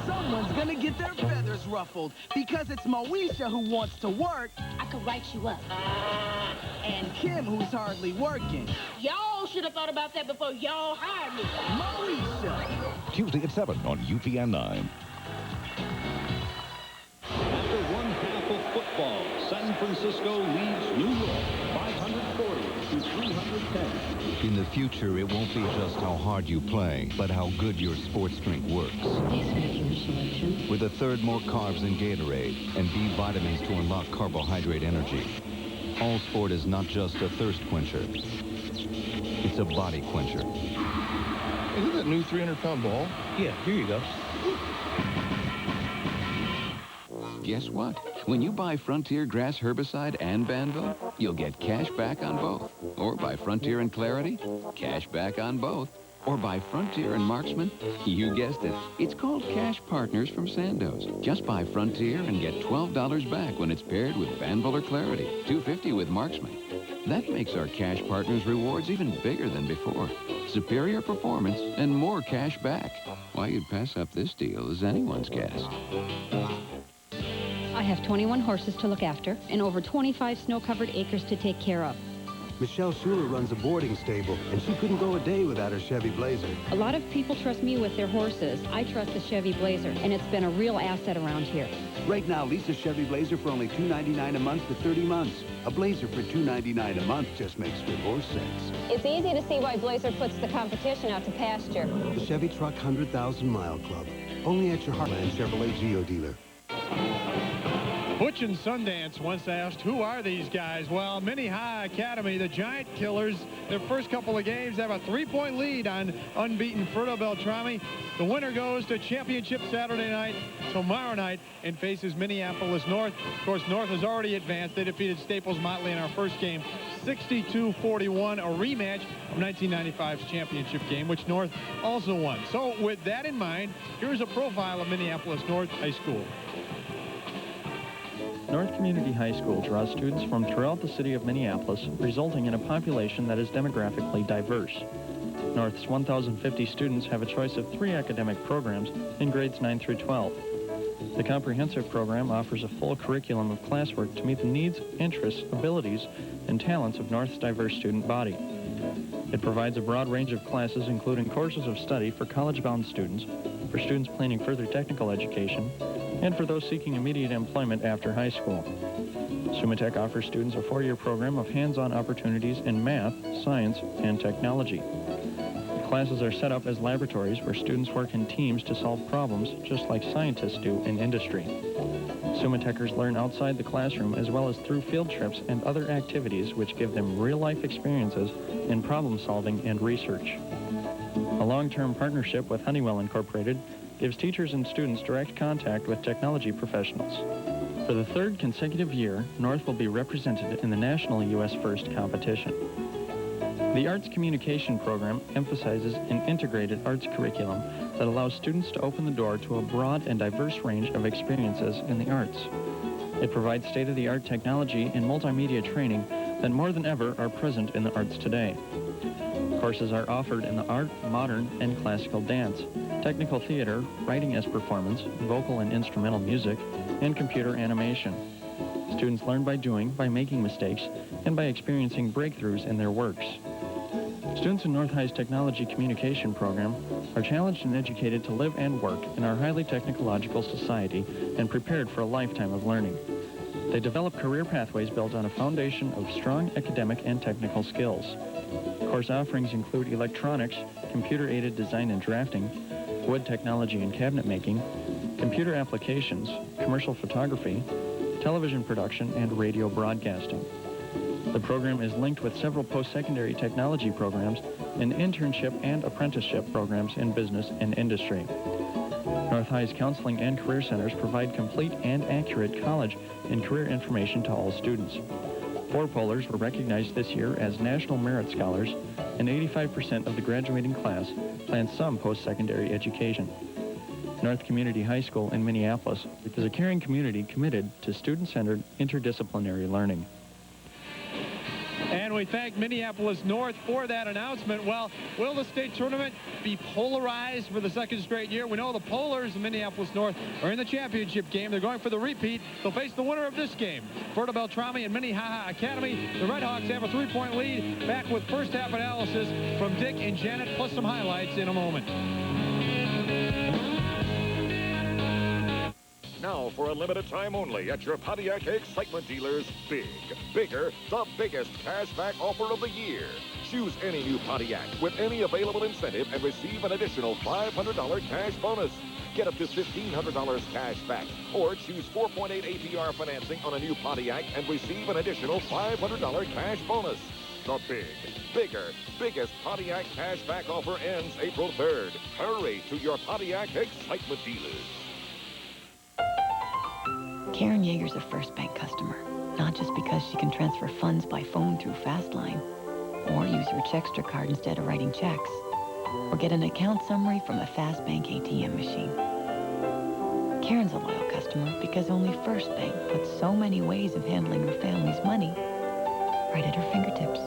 someone's gonna get their feathers ruffled because it's Moesha who wants to work. I could write you up. And Kim who's hardly working. Y'all should have thought about that before y'all hired me. Moesha. Tuesday at 7 on UPN 9. After one half of football, San Francisco leads New York 540 to 310. In the future, it won't be just how hard you play, but how good your sports drink works. With a third more carbs than Gatorade and B vitamins to unlock carbohydrate energy. All Sport is not just a thirst quencher. It's a body quencher. Isn't that new 300-pound ball? Yeah, here you go. Guess what? When you buy Frontier Grass Herbicide and Banville, you'll get cash back on both. Or buy Frontier and Clarity, cash back on both. Or buy Frontier and Marksman, you guessed it. It's called Cash Partners from Sandoz. Just buy Frontier and get $12 back when it's paired with Banville or Clarity, $2.50 with Marksman. That makes our Cash Partners rewards even bigger than before. Superior performance and more cash back. Why you'd pass up this deal is anyone's guess. I have 21 horses to look after and over 25 snow-covered acres to take care of. Michelle Schuler runs a boarding stable, and she couldn't go a day without her Chevy Blazer. A lot of people trust me with their horses. I trust the Chevy Blazer, and it's been a real asset around here. Right now, lease a Chevy Blazer for only $2.99 a month for 30 months. A Blazer for $2.99 a month just makes good horse sense. It's easy to see why Blazer puts the competition out to pasture. The Chevy Truck 100,000 Mile Club. Only at your Heartland Chevrolet Geo dealer. Butch and Sundance once asked, who are these guys? Well, Minnehaha Academy, the Giant Killers, their first couple of games have a 3-point lead on unbeaten Fertile-Beltrami. The winner goes to championship Saturday night, tomorrow night, and faces Minneapolis North. Of course, North has already advanced. They defeated Staples Motley in our first game, 62-41, a rematch of 1995's championship game, which North also won. So with that in mind, here's a profile of Minneapolis North High School. North Community High School draws students from throughout the city of Minneapolis, resulting in a population that is demographically diverse. North's 1,050 students have a choice of 3 academic programs in grades 9 through 12. The comprehensive program offers a full curriculum of classwork to meet the needs, interests, abilities, and talents of North's diverse student body. It provides a broad range of classes, including courses of study for college-bound students, for students planning further technical education, and for those seeking immediate employment after high school. Sumatech offers students a 4-year program of hands-on opportunities in math, science, and technology. The classes are set up as laboratories where students work in teams to solve problems just like scientists do in industry. Sumatechers learn outside the classroom as well as through field trips and other activities which give them real-life experiences in problem solving and research. A long-term partnership with Honeywell Incorporated gives teachers and students direct contact with technology professionals. For the 3rd consecutive year, North will be represented in the National U.S. First competition. The Arts Communication program emphasizes an integrated arts curriculum that allows students to open the door to a broad and diverse range of experiences in the arts. It provides state-of-the-art technology and multimedia training that more than ever are present in the arts today. Courses are offered in the art, modern, and classical dance, technical theater, writing as performance, vocal and instrumental music, and computer animation. Students learn by doing, by making mistakes, and by experiencing breakthroughs in their works. Students in North High's Technology Communication program are challenged and educated to live and work in our highly technological society and prepared for a lifetime of learning. They develop career pathways built on a foundation of strong academic and technical skills. Course offerings include electronics, computer-aided design and drafting, wood technology and cabinet making, computer applications, commercial photography, television production, and radio broadcasting. The program is linked with several post-secondary technology programs and internship and apprenticeship programs in business and industry. North High's counseling and career centers provide complete and accurate college and career information to all students. 4 pollers were recognized this year as National Merit Scholars, and 85% of the graduating class plans some post-secondary education. North Community High School in Minneapolis is a caring community committed to student-centered interdisciplinary learning. And we thank Minneapolis North for that announcement. Well, will the state tournament be polarized for the second straight year? We know the Polars in Minneapolis North are in the championship game. They're going for the repeat. They'll face the winner of this game, Fertile-Beltrami and Minnehaha Academy. The Red Hawks have a 3-point lead. Back with first half analysis from Dick and Janet, plus some highlights in a moment. Now, for a limited time only at your Pontiac Excitement dealers, bigger, the biggest cashback offer of the year. Choose any new Pontiac with any available incentive and receive an additional $500 cash bonus. Get up to $1,500 cash back, or choose 4.8 APR financing on a new Pontiac and receive an additional $500 cash bonus. The biggest Pontiac cashback offer ends April 3rd. Hurry to your Pontiac Excitement dealers. Karen Yeager's a First Bank customer, not just because she can transfer funds by phone through Fastline, or use her Checkster card instead of writing checks, or get an account summary from a Fast Bank ATM machine. Karen's a loyal customer because only First Bank puts so many ways of handling her family's money right at her fingertips.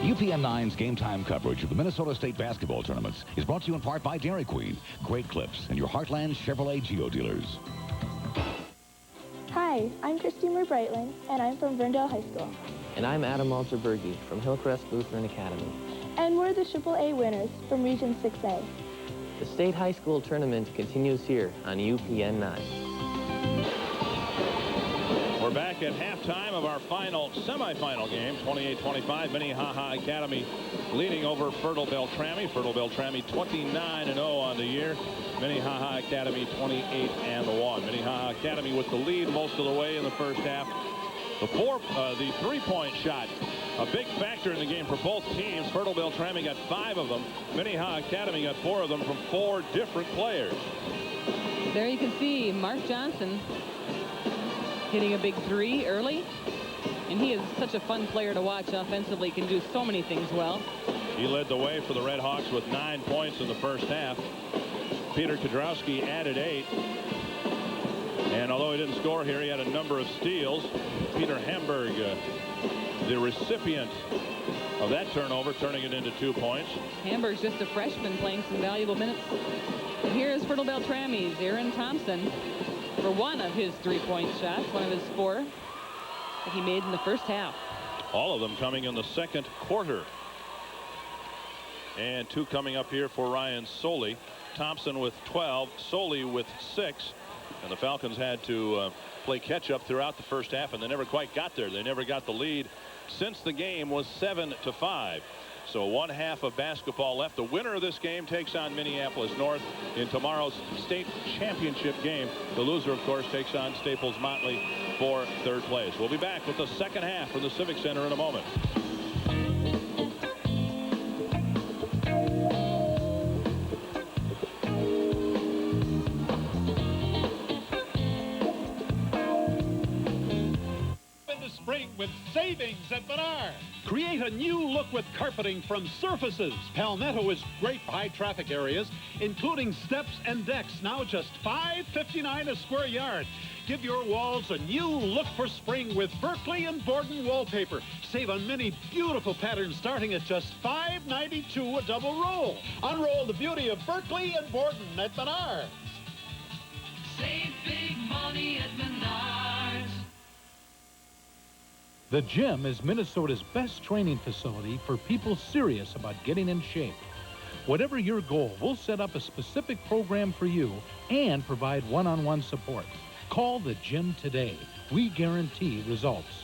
UPN 9's game time coverage of the Minnesota State basketball tournaments is brought to you in part by Dairy Queen, Great Clips, and your Heartland Chevrolet Geo dealers. Hi, I'm Christine Brightland, and I'm from Verndale High School. And I'm Adam Malter-Berge from Hillcrest Lutheran Academy. And we're the AAA winners from Region 6A. The state high school tournament continues here on UPN 9. We're back at halftime of our final semifinal game, 28-25. Minnehaha Academy leading over Fertile-Beltrami. Fertile-Beltrami 29-0 on the year. Minnehaha Academy 28-1. Minnehaha Academy with the lead most of the way in the first half. The 3-point shot, a big factor in the game for both teams. Fertile-Beltrami got 5 of them. Minnehaha Academy got 4 of them from 4 different players. There you can see Mark Johnson hitting a big 3 early. And he is such a fun player to watch offensively. He can do so many things well. He led the way for the Red Hawks with 9 points in the first half. Peter Kudrowski added 8. And although he didn't score here, he had a number of steals. Peter Hamburg, the recipient of that turnover, turning it into 2 points. Hamburg's just a freshman playing some valuable minutes. And here is Fertile-Beltrami's Aaron Thompson for one of his 3-point shots, one of his 4 that he made in the first half. All of them coming in the second quarter. And 2 coming up here for Ryan Soley. Thompson with 12, Soley with 6. And the Falcons had to play catch-up throughout the first half, and they never quite got there. They never got the lead since the game was 7-5. So 1 half of basketball left. The winner of this game takes on Minneapolis North in tomorrow's state championship game. The loser, of course, takes on Staples Motley for 3rd place. We'll be back with the second half from the Civic Center in a moment. with savings at Menards. Create a new look with carpeting from Surfaces. Palmetto is great for high-traffic areas, including steps and decks, now just $5.59 a square yard. Give your walls a new look for spring with Berkeley and Borden wallpaper. Save on many beautiful patterns starting at just $5.92 a double roll. Unroll the beauty of Berkeley and Borden at Menards. Save big money at Menards. The gym is Minnesota's best training facility for people serious about getting in shape. Whatever your goal, we'll set up a specific program for you and provide one-on-one support. Call the gym today. We guarantee results.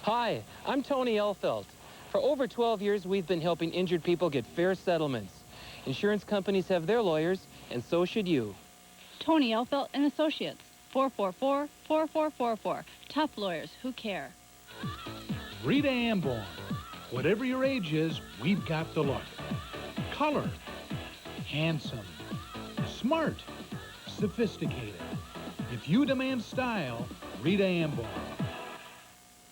Hi, I'm Tony Elfelt. For over 12 years, we've been helping injured people get fair settlements. Insurance companies have their lawyers, and so should you. Tony Elfelt and Associates, 444-4444. Tough lawyers who care. Rita Amborn. Whatever your age is, we've got the look. Color. Handsome. Smart. Sophisticated. If you demand style, Rita Amborn.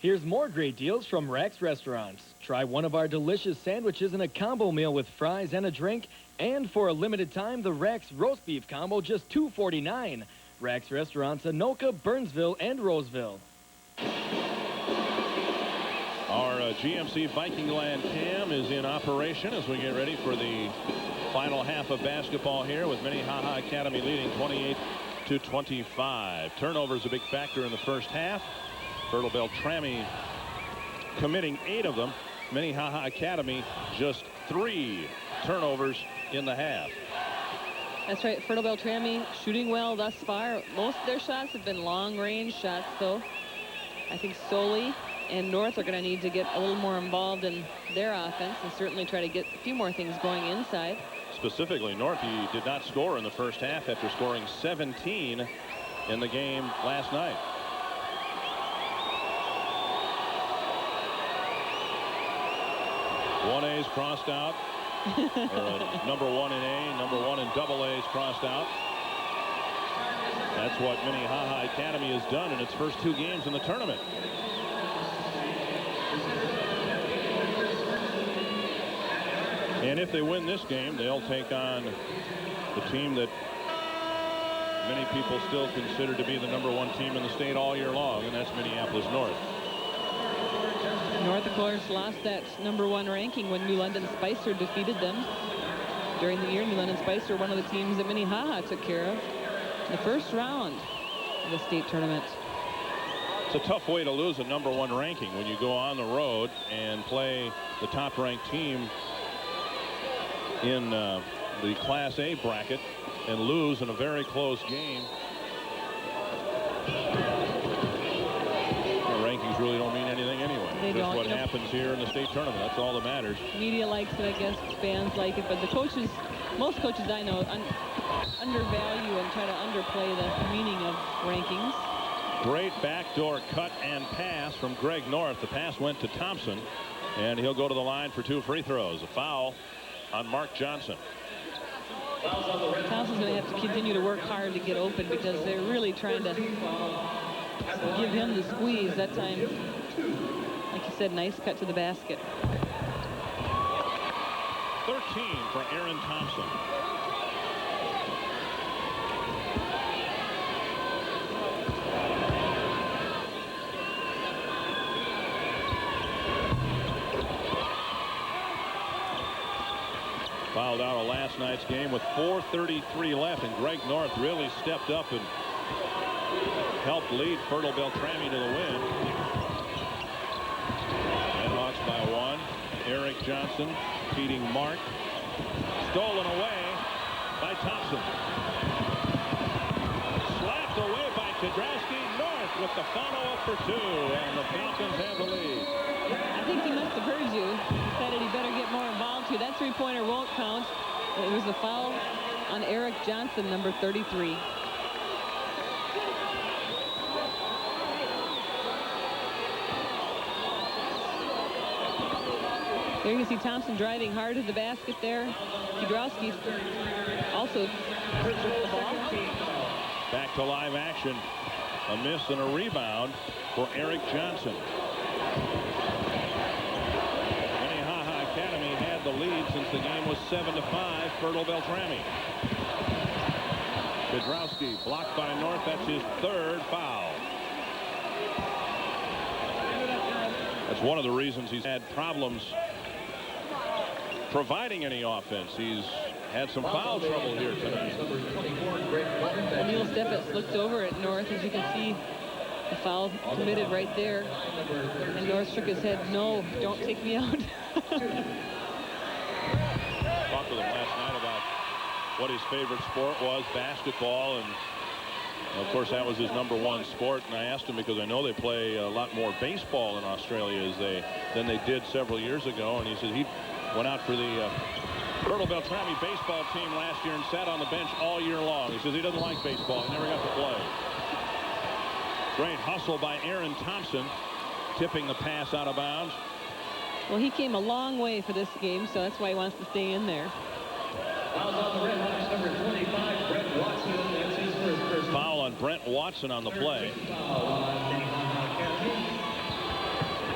Here's more great deals from Rax Restaurants. Try one of our delicious sandwiches in a combo meal with fries and a drink. And for a limited time, the Rax Roast Beef Combo, just $2.49. Rax Restaurants, Anoka, Burnsville, and Roseville. Our GMC Vikingland cam is in operation as we get ready for the final half of basketball here with Minnehaha Academy leading 28-25. Turnovers a big factor in the first half. Fertile-Beltrami committing 8 of them. Minnehaha Academy just 3 turnovers in the half. That's right. Fertile-Beltrami shooting well thus far. Most of their shots have been long-range shots, though. I think Soley and North are going to need to get a little more involved in their offense and certainly try to get a few more things going inside. Specifically, North, he did not score in the first half after scoring 17 in the game last night. One A's crossed out. Number 1 in A, number 1 in double A's crossed out. That's what Minnehaha Academy has done in its first 2 games in the tournament. And if they win this game, they'll take on the team that many people still consider to be the number 1 team in the state all year long, and that's Minneapolis North. North, of course, lost that number 1 ranking when New London Spicer defeated them. During the year, New London Spicer, one of the teams that Minnehaha took care of in the first round of the state tournament. It's a tough way to lose a number 1 ranking when you go on the road and play the top-ranked team in the Class A bracket and lose in a very close game. The rankings really don't mean anything anyway. They Just don't, what happens here in the state tournament. That's all that matters. Media likes it, I guess. Fans like it. But the coaches, most coaches I know, undervalue and try to underplay the meaning of rankings. Great backdoor cut and pass from Greg North. The pass went to Thompson, and he'll go to the line for 2 free throws. A foul on Mark Johnson. Thompson's going to have to continue to work hard to get open because they're really trying to give him the squeeze. That time, like you said, nice cut to the basket. 13 for Aaron Thompson. Fouled out of last night's game with 4:33 left, and Greg North really stepped up and helped lead Fertile-Beltrami to the win. Redhawks by 1. Eric Johnson feeding Mark. Stolen away by Thompson. Slapped away by Kudrowski. North with the follow-up for 2, and the Falcons have the lead. I think he must have heard you. Decided he better get more involved here. That 3-pointer won't count. It was a foul on Eric Johnson, number 33. There you can see Thompson driving hard to the basket there. Kudrowski also with the ball. Back to live action. A miss and a rebound for Eric Johnson. The game was 7-5, Fertile-Beltrami. Kudrowski blocked by North. That's his third foul. That's one of the reasons he's had problems providing any offense. He's had some foul trouble here tonight. Neil Steffes looked over at North, as you can see the foul committed right there. And North shook his head, no, don't take me out. Talked with him last night about what his favorite sport was, basketball, and of course that was his #1 sport. And I asked him because I know they play a lot more baseball in Australia than they did several years ago, and he said he went out for the Fertile-Beltrami baseball team last year and sat on the bench all year long. He says he doesn't like baseball. He never got to play. Great hustle by Aaron Thompson, tipping the pass out of bounds. Well, he came a long way for this game, so that's why he wants to stay in there. Foul on Brent Watson on the play.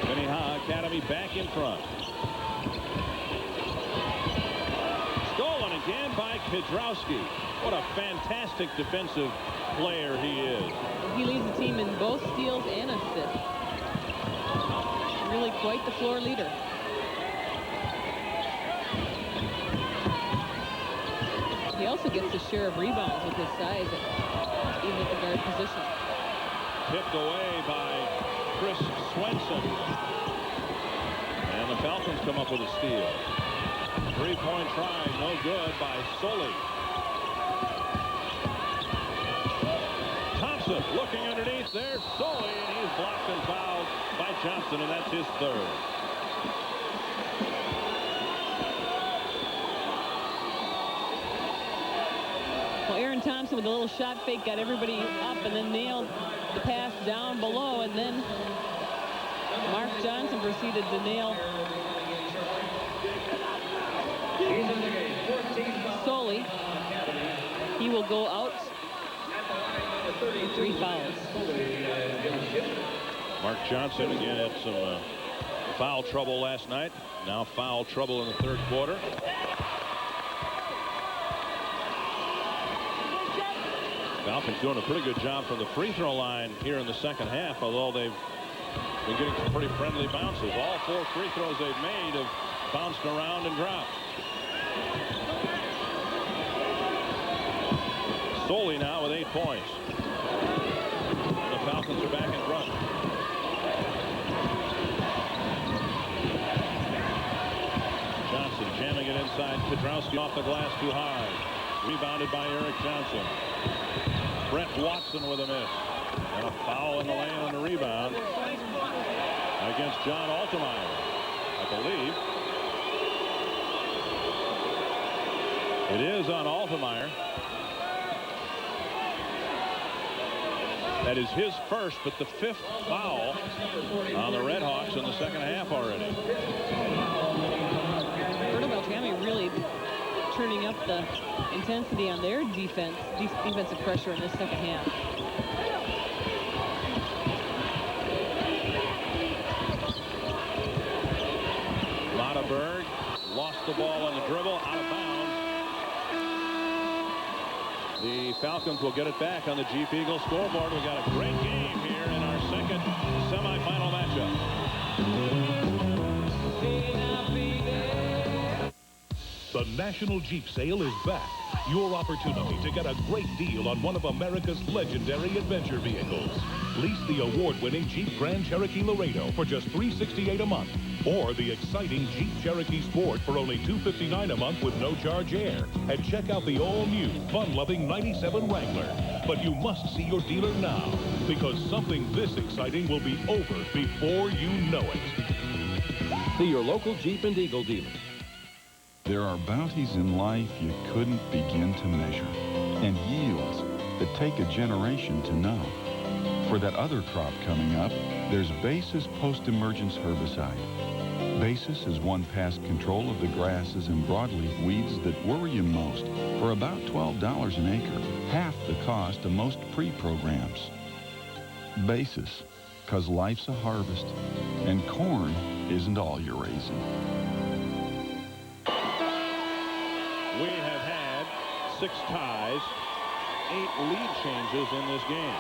Minnehaha Academy back in front. Stolen again by Kudrowski. What a fantastic defensive player he is. He leads the team in both steals and assists. Really quite the floor leader. He also gets his share of rebounds with his size, even at the guard position. Tipped away by Chris Swenson. And the Falcons come up with a steal. Three-point try, no good by Soley. Thompson looking underneath. There's Soley, and he's blocked and fouled by Johnson, and that's his third. Well, Aaron Thompson with a little shot fake got everybody up and then nailed the pass down below, and then Mark Johnson proceeded to nail Soley. He will go out. 3 fouls. Mark Johnson again had some foul trouble last night. Now foul trouble in the third quarter. Falcons doing a pretty good job from the free throw line here in the second half, although they've been getting some pretty friendly bounces. All 4 free throws they've made have bounced around and dropped. Soley now with 8 points. And the Falcons are back in front. Johnson jamming it inside. Kudrowski off the glass too high. Rebounded by Eric Johnson. Brent Watson with a miss. And a foul in the lane on the rebound against John Altemeyer, I believe. It is on Altemeyer. That is his first, but the 5th foul on the Redhawks in the second half already. Fertile-Beltrami really turning up the intensity on their defensive pressure in this second half. Lottaberg lost the ball on the dribble, out of bounds. The Falcons will get it back on the Jeep Eagle scoreboard. We got a great game here in our second semifinal matchup. The National Jeep Sale is back. Your opportunity to get a great deal on one of America's legendary adventure vehicles. Lease the award-winning Jeep Grand Cherokee Laredo for just $368 a month. Or the exciting Jeep Cherokee Sport for only $259 a month with no charge air. And check out the all-new, fun-loving 97 Wrangler. But you must see your dealer now, because something this exciting will be over before you know it. See your local Jeep and Eagle dealer. There are bounties in life you couldn't begin to measure, and yields that take a generation to know. For that other crop coming up, there's Basis Post-Emergence Herbicide. Basis has won past control of the grasses and broadleaf weeds that worry you most for about $12 an acre, half the cost of most pre-programs. Basis, 'cause life's a harvest, and corn isn't all you're raising. We have had 6 ties, 8 lead changes in this game.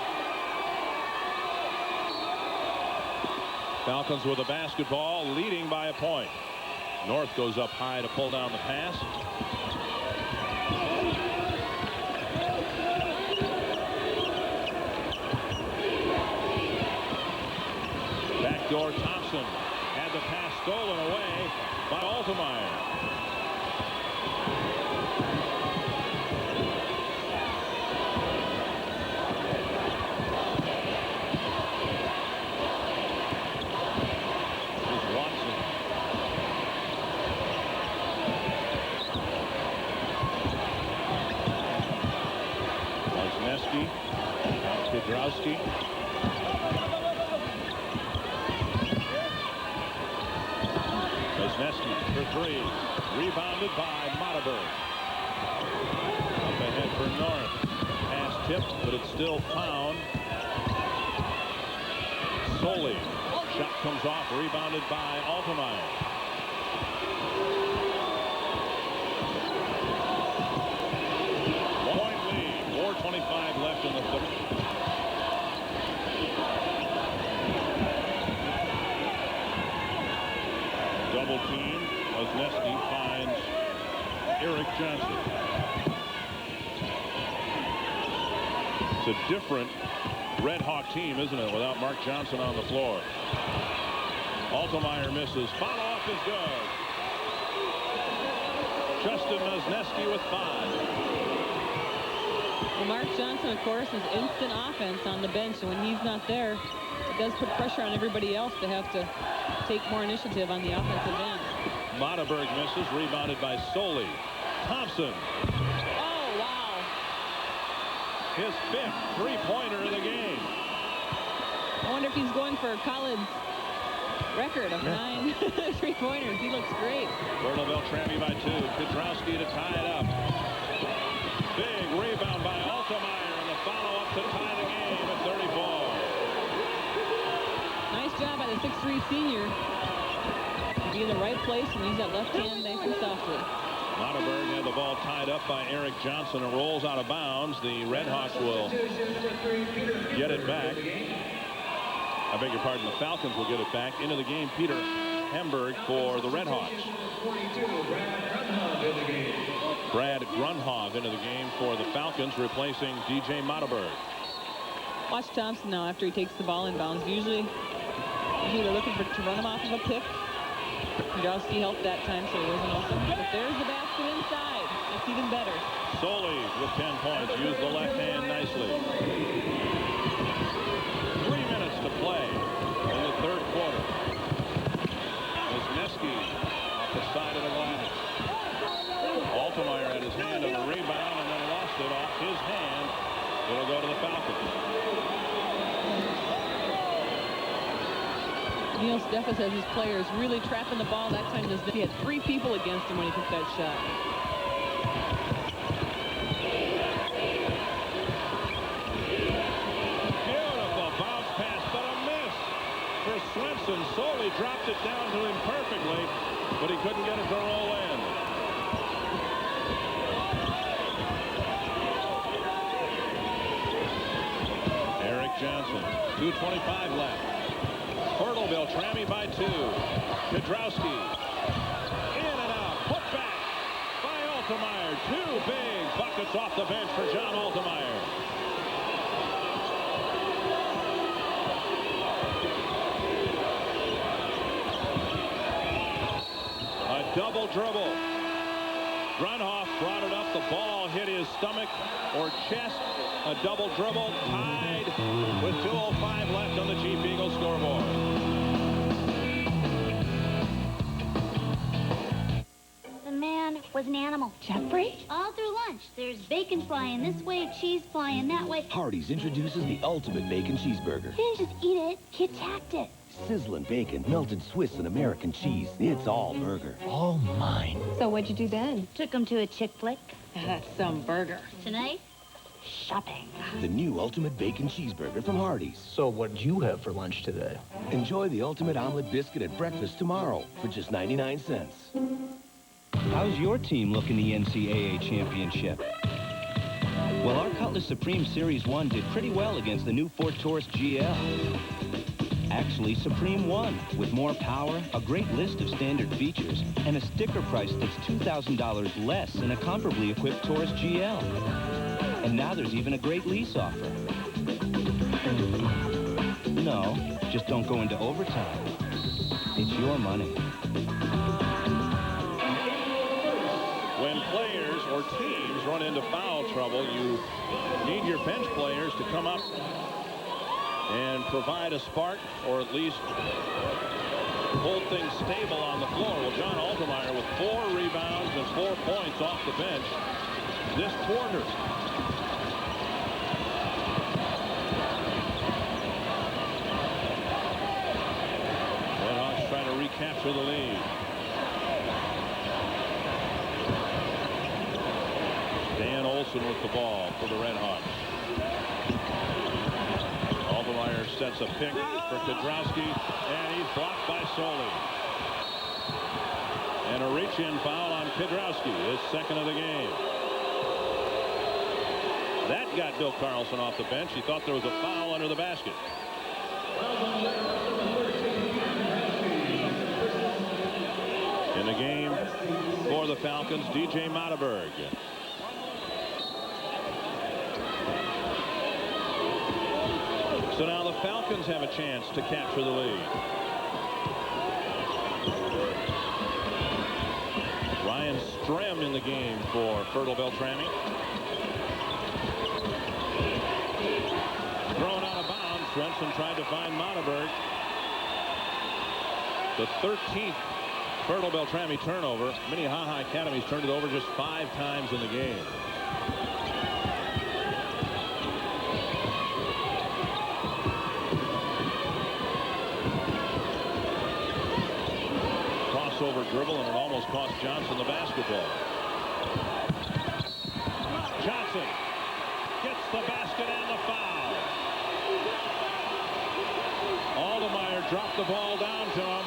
Falcons with a basketball, leading by a point. North goes up high to pull down the pass. Backdoor Thompson had the pass stolen away by Altemeyer. Kidrowski. Wisniewski for 3. Rebounded by Mataberg. Up ahead for North. Pass tipped, but it's still found. Soley. Shot comes off. Rebounded by Altemeyer. Point lead. 4:25 left in the third. Double team. Wisniewski finds Eric Johnson. It's a different Red Hawk team, isn't it, without Mark Johnson on the floor. Altemeyer misses. Follow-up is good. Justin Wisniewski with 5. Well, Mark Johnson, of course, is instant offense on the bench, and when he's not there, it does put pressure on everybody else to have to take more initiative on the offensive end. Mataberg misses, rebounded by Soley. Thompson. Oh, wow. His 5th three-pointer of the game. I wonder if he's going for a college record of 9 three-pointers. He looks great. Fertile-Beltrami by 2. Kidrowski to tie it up. Big rebound by Altemeyer, and the follow-up to tie the game at 34. Nice job by the 6'3" senior. Be in the right place and use that left hand nice and softly. Mataberg had the ball tied up by Eric Johnson. It rolls out of bounds. The Red Hawks will get it back. I beg your pardon, the Falcons will get it back into the game. Peter Hamburg for the Red Hawks. Brad Grunhog into the game for the Falcons, replacing DJ Mataberg. Watch Thompson now after he takes the ball in bounds. Usually they're looking to run him off of a pick. Kidrowski helped that time, so he wasn't open. But there's the basket inside. That's even better. Soley with 10 points. Used the left hand nicely. 3 minutes to play in the third quarter. Wisniewski off the side of the glass. Altemeyer had his hand on the rebound and then lost it off his hand. It'll go to the Falcons. Neil Steffes has his players really trapping the ball. That time he had 3 people against him when he took that shot. Beautiful bounce pass, but a miss for Swenson. Soley dropped it down to him perfectly, but he couldn't get it to roll in. Eric Johnson, 2:25 left. Fertile-Beltrami by 2. Kidrowski. In and out. Put back by Altemeyer. 2 big buckets off the bench for John Altemeyer. A double dribble. Grunhoff brought it up. The ball hit his stomach or chest. A double dribble tied with 2:05 left on the Chief Eagles scoreboard. The man was an animal. Jeffrey? All through lunch, there's bacon flying this way, cheese flying that way. Hardee's introduces the ultimate bacon cheeseburger. He didn't just eat it, he attacked it. Sizzling bacon, melted Swiss and American cheese. It's all burger. All mine. So what'd you do then? Took him to a chick flick. That's some burger. Tonight, shopping. The new ultimate bacon cheeseburger from Hardee's. So what'd you have for lunch today? Enjoy the ultimate omelet biscuit at breakfast tomorrow for just 99 cents. How's your team look in the NCAA championship? Well, our Cutlass Supreme Series 1 did pretty well against the new Ford Taurus GL. Actually, Supreme won with more power, a great list of standard features, and a sticker price that's $2,000 less than a comparably equipped Taurus GL. And now there's even a great lease offer. No, just don't go into overtime. It's your money. When players or teams run into foul trouble, you need your bench players to come up and provide a spark, or at least hold things stable on the floor. Well, John Altemeyer with 4 rebounds and 4 points off the bench this quarter. Red Hawks trying to recapture the lead. Dan Olson with the ball for the Red Hawks. Altemeyer sets a pick for Kudrowski, and he's blocked by Soley. And a reach-in foul on Kudrowski, his second of the game. That got Bill Carlson off the bench. He thought there was a foul under the basket. In the game for the Falcons, DJ Matteberg. So now the Falcons have a chance to capture the lead. Ryan Strem in the game for Fertile-Beltrami. Thrown out of bounds. Swenson tried to find Matteberg. The 13th Fertile-Beltrami turnover. Minnehaha Academy's turned it over just 5 times in the game. Crossover dribble, and it almost cost Johnson the basketball. Johnson gets the basket and the foul. Altemeyer dropped the ball down to him.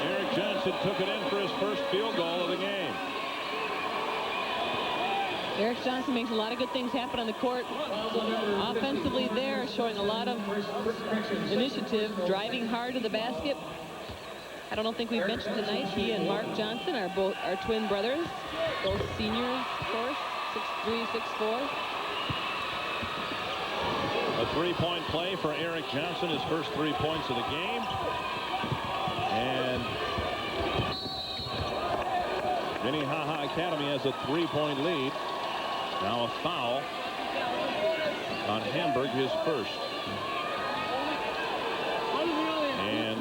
Eric Johnson took it in for his first field goal of the game. Eric Johnson makes a lot of good things happen on the court. Offensively there, showing a lot of initiative, driving hard to the basket. I don't think we've mentioned tonight, he and Mark Johnson are both our twin brothers, both seniors, of course, 6'3", 6'4". A 3-point play for Eric Johnson, his first 3 points of the game. And Minnehaha Academy has a 3-point lead. Now a foul on Hamburg, his first. And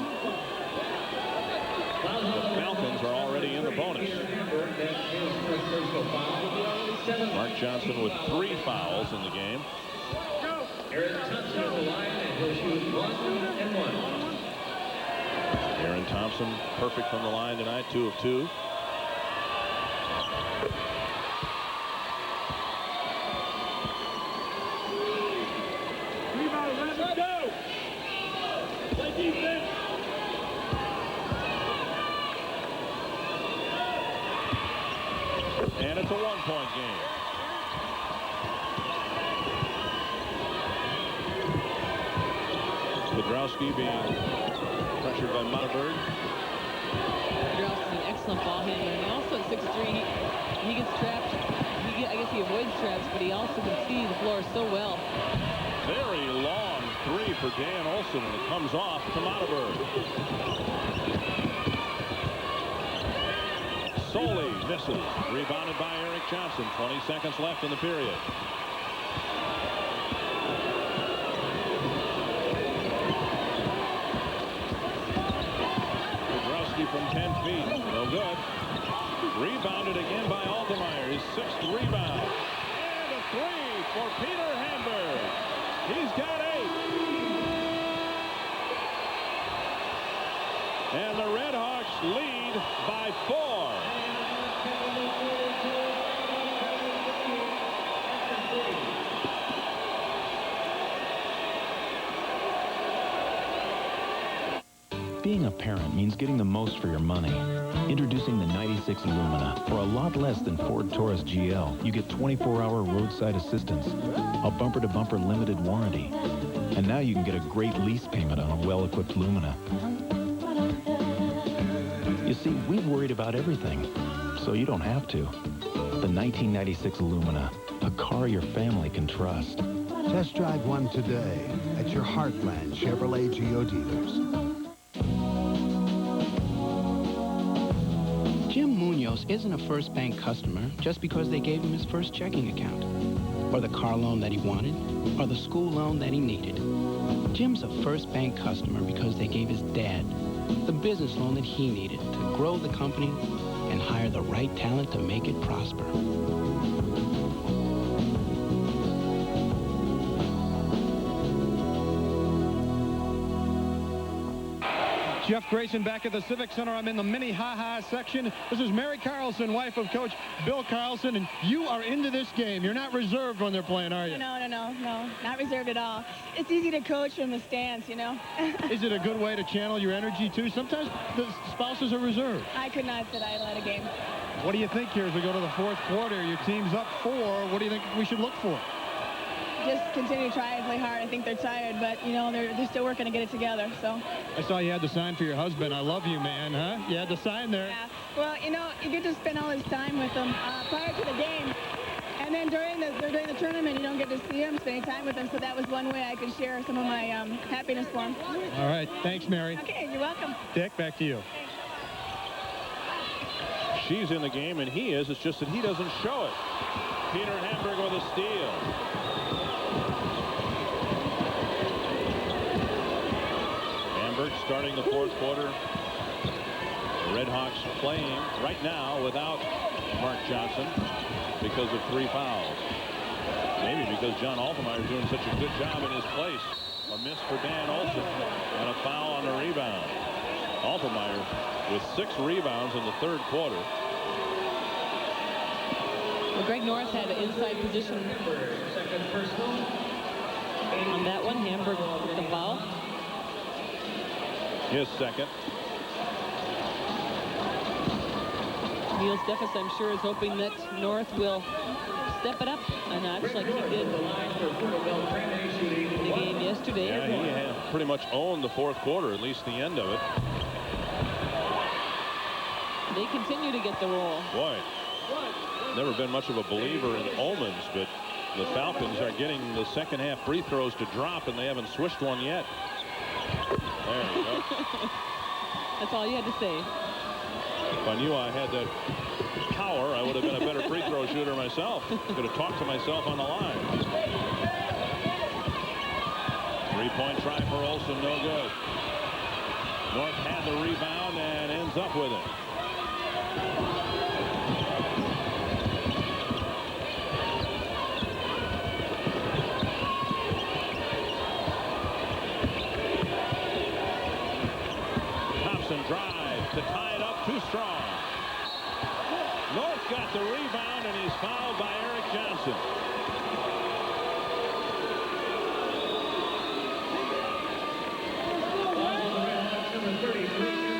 the Falcons are already in the bonus. Mark Johnson with 3 fouls in the game. Aaron Thompson perfect from the line tonight, 2 of 2. Let's go. Play defense. And it's a 1-point game. Kudrowski being pressured by Matteberg. Kudrowski's an excellent ball handler. And also at 6'3", he gets trapped. I guess he avoids traps, but he also can see the floor so well. Very long 3 for Dan Olson, and it comes off to Matteberg. Soley misses. Rebounded by Eric Johnson. 20 seconds left in the period. Kudrowski from 10 feet. No good. Rebounded again by Altemeyer. His 6th rebound. And a 3 for Peter Hamburg. He's got 8. And the Red Hawks lead by 4. Being a parent means getting the most for your money. Introducing the 96 Lumina. For a lot less than Ford Taurus GL, you get 24-hour roadside assistance, a bumper-to-bumper limited warranty, and now you can get a great lease payment on a well-equipped Lumina. You see, we've worried about everything, so you don't have to. The 1996 Lumina, a car your family can trust. Test drive one today at your Heartland Chevrolet Geo dealers. Jim Munoz isn't a First Bank customer just because they gave him his first checking account, or the car loan that he wanted, or the school loan that he needed. Jim's a First Bank customer because they gave his dad the business loan that he needed to grow the company and hire the right talent to make it prosper. Jeff Grayson back at the Civic Center. I'm in the Minnehaha section. This is Mary Carlson, wife of Coach Bill Carlson, and you are into this game. You're not reserved when they're playing, are you? No, not reserved at all. It's easy to coach from the stands, you know. Is it a good way to channel your energy, too? Sometimes the spouses are reserved. I could not sit idle at a game. What do you think here as we go to the fourth quarter? Your team's up 4. What do you think we should look for? Just continue to try and play hard. I think they're tired, but, you know, they're still working to get it together, so. I saw you had the sign for your husband. I love you, man, huh? You had the sign there. Yeah. Well, you know, you get to spend all this time with them prior to the game. And then during the tournament, you don't get to see him, spending time with him, so that was one way I could share some of my happiness for him. All right. Thanks, Mary. Okay, you're welcome. Dick, back to you. She's in the game, and he is. It's just that he doesn't show it. Peter Hamburg with a steal. Starting the fourth quarter. The Red Hawks playing right now without Mark Johnson because of 3 fouls. Maybe because John Altemeyer is doing such a good job in his place. A miss for Dan Olson and a foul on the rebound. Altemeyer with 6 rebounds in the third quarter. Well, Greg Norris had an inside position on that one. Hamburg with the foul. His second. Neil Steffes, I'm sure, is hoping that North will step it up a notch like he did in the game yesterday. Yeah, he had pretty much owned the fourth quarter, at least the end of it. They continue to get the roll. Boy, never been much of a believer in omens, but the Falcons are getting the second half free throws to drop, and they haven't swished one yet. There you go. That's all you had to say. If I knew I had that power, I would have been a better free throw shooter myself. Could have talked to myself on the line. 3-point try for Olsen, no good. North had the rebound and ends up with it. Drive to tie it up, too strong. North got the rebound, and he's fouled by Eric Johnson.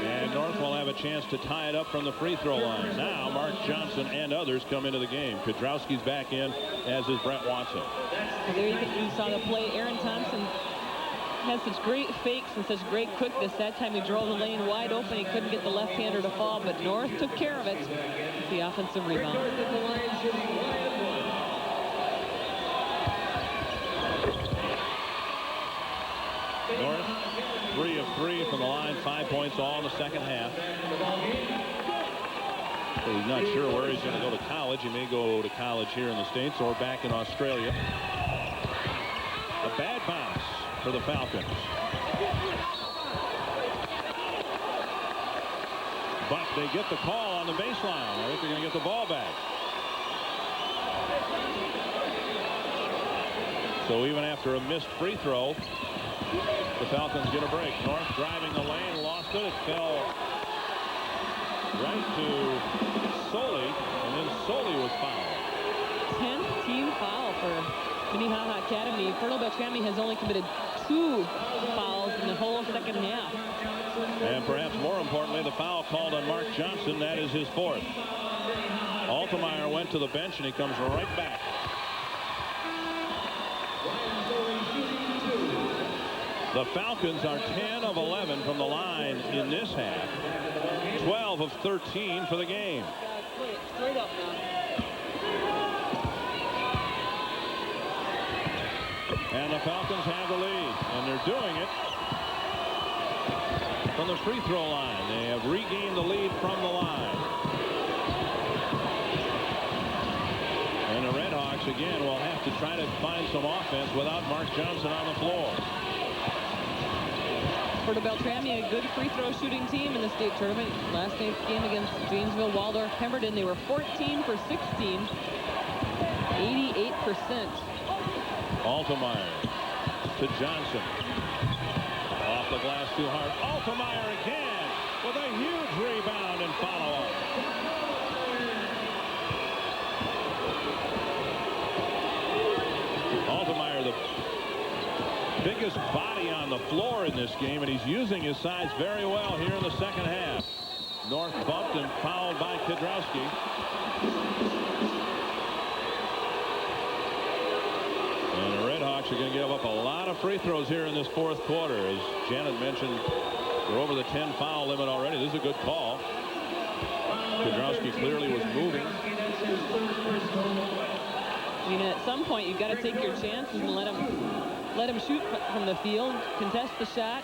And North will have a chance to tie it up from the free throw line. Now Mark Johnson and others come into the game. Kudrowski's back in, as is Brett Watson. And there you saw the play. Aaron Thompson has such great fakes and such great quickness. That time he drove the lane wide open. He couldn't get the left-hander to fall, but North took care of it. The offensive rebound. North, 3 of 3 from the line, 5 points all in the second half. So he's not sure where he's going to go to college. He may go to college here in the States or back in Australia. A bad bounce for the Falcons. But they get the call on the baseline. I think they're going to get the ball back. So even after a missed free throw, the Falcons get a break. North driving the lane, lost it. It fell right to Soley, and then Soley was fouled. 10th team foul for Minnehaha Academy. Fertile-Beltrami has only committed 2 fouls in the whole second half. And perhaps more importantly, the foul called on Mark Johnson. That is his 4th. Altemeyer went to the bench, and he comes right back. The Falcons are 10 of 11 from the line in this half. 12 of 13 for the game. Straight up now. And the Falcons have the lead, and they're doing it from the free throw line. They have regained the lead from the line. And the Redhawks again will have to try to find some offense without Mark Johnson on the floor. Fertile-Beltrami, a good free throw shooting team in the state tournament. Last night's game against Janesville Waldorf Pemberton, they were 14 for 16, 88%. Altemeyer to Johnson. Off the glass too hard. Altemeyer again with a huge rebound and follow-up. Altemeyer, the biggest body on the floor in this game, and he's using his size very well here in the second half. North bumped and fouled by Kudrowski. And the Redhawks are going to give up a lot of free throws here in this 4th quarter. As Janet mentioned, they're over the 10 foul limit already. This is a good call. Kudrowski clearly was moving. I mean, at some point, you've got to take your chances and let him shoot from the field, contest the shot,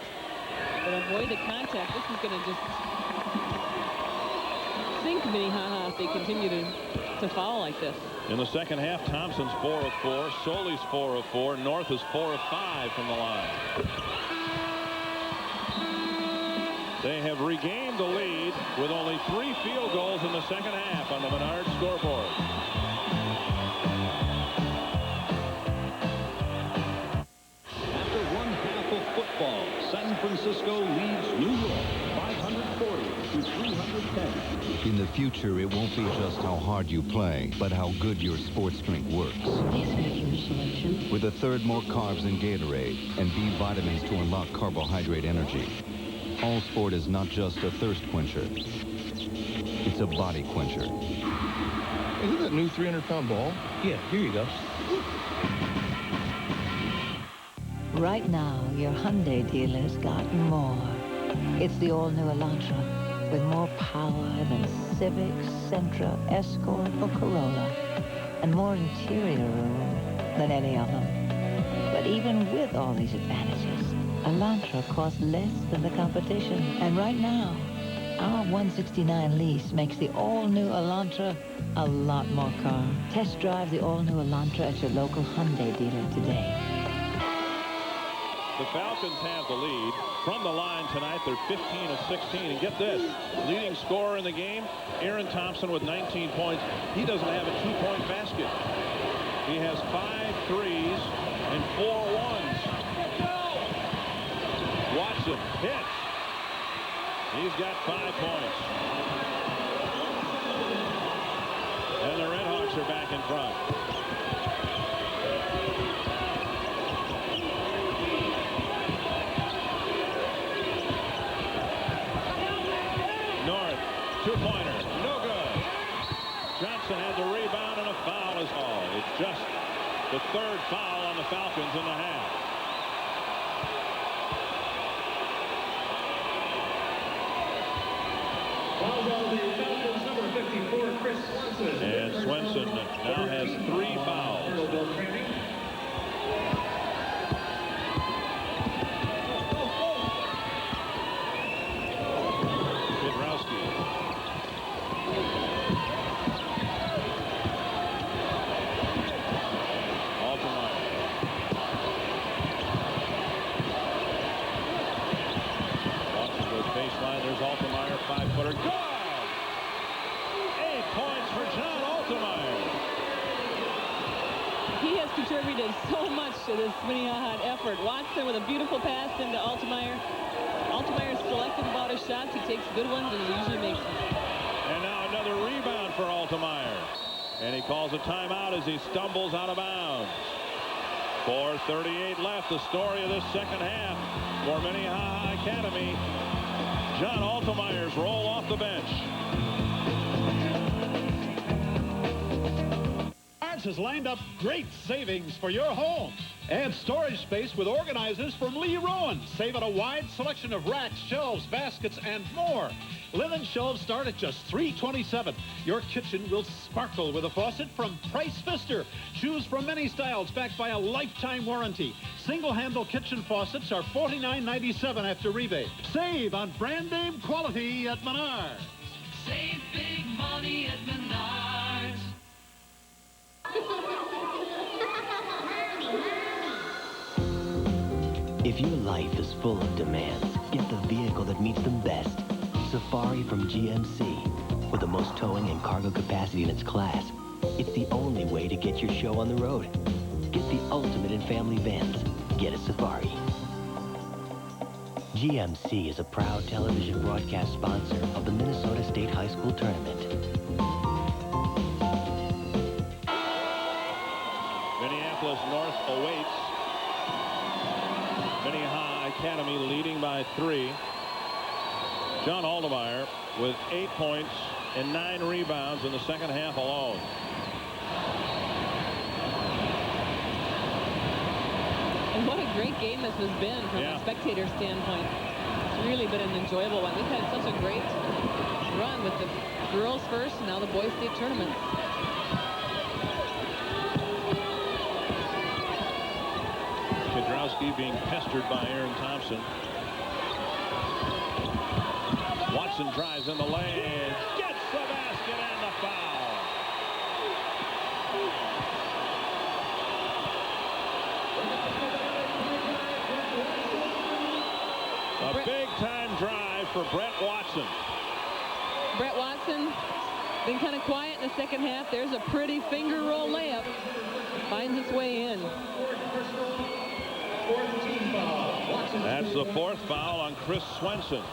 but avoid the contact. This is going to just sink Minnehaha if they continue to foul like this. In the second half, Thompson's 4 of 4, Soley's 4 of 4, North is 4 of 5 from the line. They have regained the lead with only 3 field goals in the second half on the Menard scoreboard. After one half of football, San Francisco leads New York 540 to 310. In the future, it won't be just how hard you play, but how good your sports drink works. With a third more carbs than Gatorade and B vitamins to unlock carbohydrate energy. All Sport is not just a thirst quencher. It's a body quencher. Isn't that new 300-pound ball? Yeah, here you go. Right now, your Hyundai dealer's got more. It's the all-new Elantra, with more power than Civic, Sentra, Escort, or Corolla, and more interior room than any of them. But even with all these advantages, Elantra costs less than the competition. And right now, our 169 lease makes the all-new Elantra a lot more car. Test drive the all-new Elantra at your local Hyundai dealer today. The Falcons have the lead. From the line tonight, they're 15 of 16. And get this, leading scorer in the game, Aaron Thompson with 19 points. He doesn't have a 2-point basket. He has 5 threes and 4 ones. Watson hits. He's got 5 points. And the Redhawks are back in front. North, 2-pointer, no good. Johnson had the rebound and a foul is all. It's just the 3rd foul on the Falcons in the half. And Swenson now has 3 fouls. Kudrowski. Altemeyer. Watson goes baseline. There's Altemeyer, 5-footer. Good! 8 points for John Altemeyer. He has contributed so much to this Minnehaha effort. Watson with a beautiful pass into Altemeyer. Altemeyer's selective about his shots. He takes good ones and he usually makes them. And now another rebound for Altemeyer. And he calls a timeout as he stumbles out of bounds. 4:38 left. The story of this second half for Minnehaha Academy. John Altemeyer's roll off the bench. Has lined up great savings for your home. Add storage space with organizers from Lee Rowan. Save on a wide selection of racks, shelves, baskets, and more. Linen shelves start at just $3.27. Your kitchen will sparkle with a faucet from Price Pfister. Choose from many styles backed by a lifetime warranty. Single-handle kitchen faucets are $49.97 after rebate. Save on brand name quality at Menards. Save big money at Menards. If your life is full of demands, get the vehicle that meets them best. Safari from GMC. With the most towing and cargo capacity in its class, it's the only way to get your show on the road. Get the ultimate in family vans. Get a Safari. GMC is a proud television broadcast sponsor of the Minnesota State High School Tournament. Minneapolis North awaits. Minnehaha Academy leading by 3. John Altemeyer with 8 points and 9 rebounds in the second half alone. And what a great game this has been from a spectator standpoint. It's really been an enjoyable one. We've had such a great run with the girls first and now the boys state tournament. Kudrowski being pestered by Aaron Thompson. Watson drives in the lane, gets the basket and the foul. A big-time drive for Brett Watson. Brett Watson been kind of quiet in the second half. There's a pretty finger roll layup. Finds its way in. That's the 4th foul on Chris Swenson.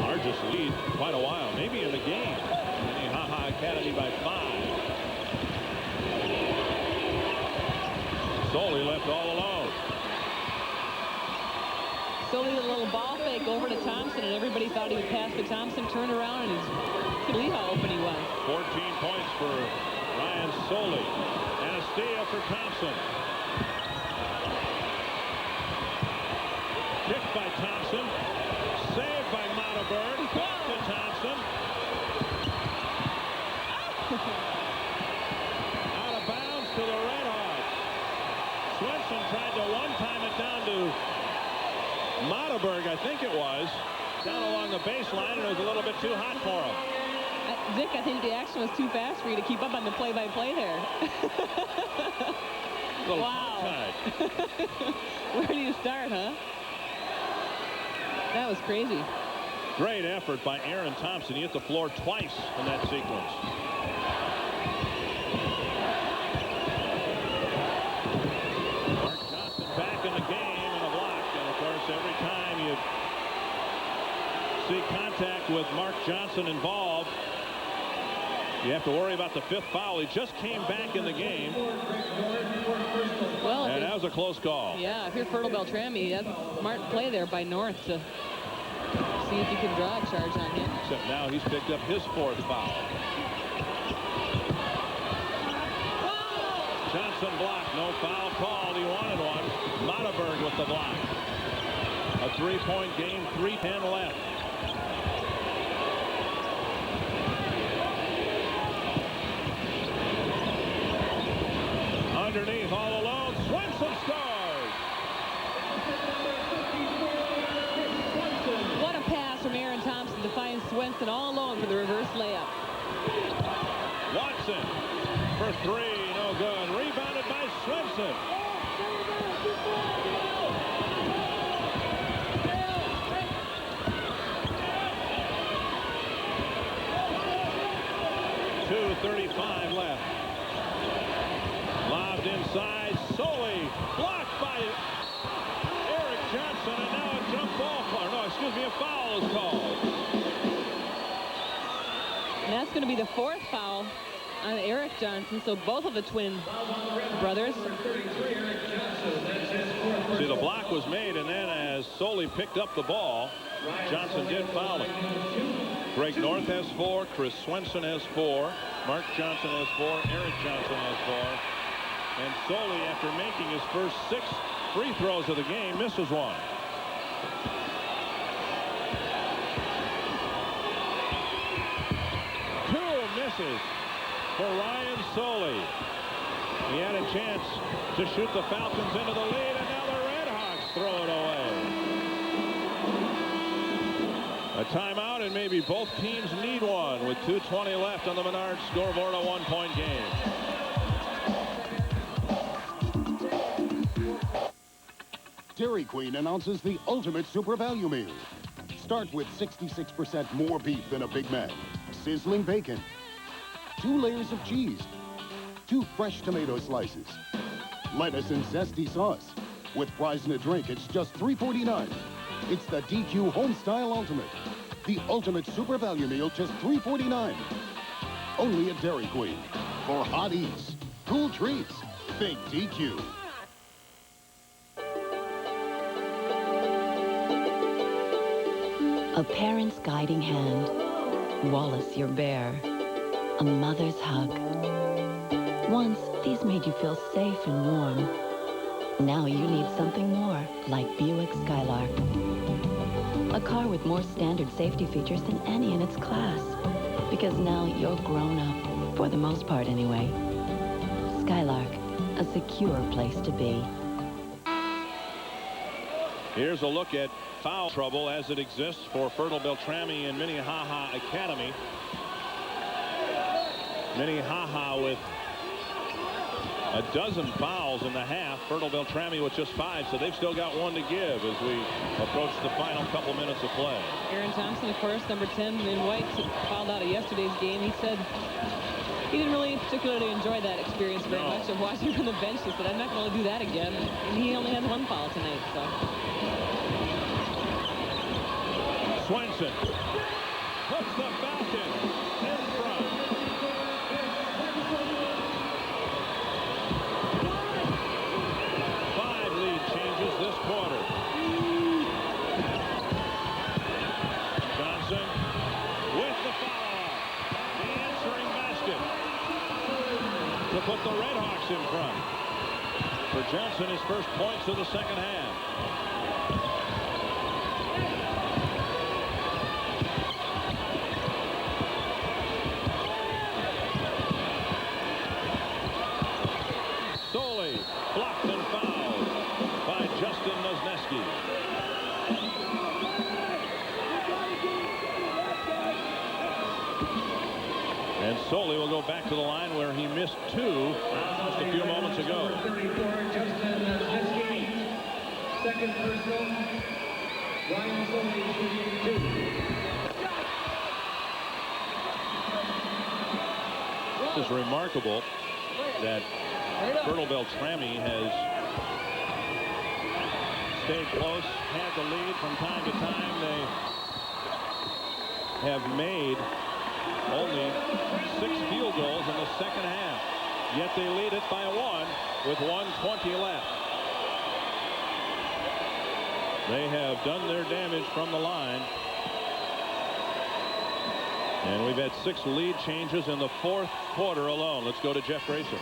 Largest lead quite a while, maybe in the game. Minnehaha Academy by 5. Soley left all alone. Soley did a little ball fake over to Thompson, and everybody thought he would pass to Thompson, turn around, and you can believe how open he was. 14 points for Ryan Soley. And a steal for Thompson. Kicked by Thompson. Saved by Mataberg. Back to Thompson. Out of bounds to the Redhawks. Swenson tried to one-time it down to Mataberg, I think it was, down along the baseline, and it was a little bit too hot for him. Dick, I think the action was too fast for you to keep up on the play-by-play there. Wow. Where do you start, huh? That was crazy. Great effort by Aaron Thompson. He hit the floor twice in that sequence. Mark Johnson back in the game and a block. And of course, every time you see contact with Mark Johnson involved, you have to worry about the 5th foul. He just came back in the game. Well, and that was a close call. Yeah, if you're Fertile-Beltrami, that's a smart play there by North to see if you can draw a charge on him. Except now he's picked up his 4th foul. Johnson blocked. No foul called. He wanted one. Mataberg with the block. A 3-point game. 3:10 left. Underneath, all alone, Swenson scores! What a pass from Aaron Thompson to find Swenson all alone for the reverse layup. Watson for 3, no good. Rebounded by Swenson. .2:35 left. Lobbed inside, Soley, blocked by Eric Johnson, and now a jump ball, or no, excuse me, a foul is called. that's going to be the 4th foul on Eric Johnson, so both of the twin brothers. See, the block was made, and then as Soley picked up the ball, Johnson did foul him. Greg North has 4, Chris Swenson has 4, Mark Johnson has 4, Eric Johnson has 4, and Soley, after making his first 6 free throws of the game, misses one. Misses for Ryan Soley. He had a chance to shoot the Falcons into the lead, and now the Red Hawks throw it away. A timeout, and maybe both teams need one with 2:20 left on the Menard scoreboard, a 1-point game. Dairy Queen announces the ultimate super value meal. Start with 66% more beef than a Big Mac, sizzling bacon, 2 layers of cheese, 2 fresh tomato slices, lettuce and zesty sauce. With fries and a drink, it's just $3.49. It's the DQ Homestyle Ultimate. The ultimate super value meal, just $3.49. Only at Dairy Queen. For hot eats, cool treats, think DQ. A parent's guiding hand. Wallace, your bear. A mother's hug. Once, these made you feel safe and warm. Now you need something more, like Buick Skylark. A car with more standard safety features than any in its class. Because now you're grown up, for the most part anyway. Skylark, a secure place to be. Here's a look at foul trouble as it exists for Fertile-Beltrami and Minnehaha Academy. Minnehaha with a dozen fouls in the half. Fertile-Beltrami with just 5, so they've still got 1 to give as we approach the final couple minutes of play. Aaron Thompson, of course, number 10 in white, fouled out of yesterday's game. He said he didn't really particularly enjoy that experience very much of watching from the bench. He said, I'm not going to do that again. And he only had 1 foul tonight, so. Swenson puts the Falcons in front. This quarter. Johnson with the follow-up. The answering basket to put the Red Hawks in front. For Johnson, his first points of the second half. Soley blocked and fouled by Justin Nosneski. And Soley will go back to the line where he missed 2 just a few moments ago. Justin Nosneski. Second personal, Ryan Soley, 2. This is remarkable that Fertile-Beltrami has stayed close, had the lead from time to time. They have made only 6 field goals in the second half, yet they lead it by 1 with 1:20 left. They have done their damage from the line, and we've had 6 lead changes in the 4th quarter alone. Let's go to Jeff Grayson.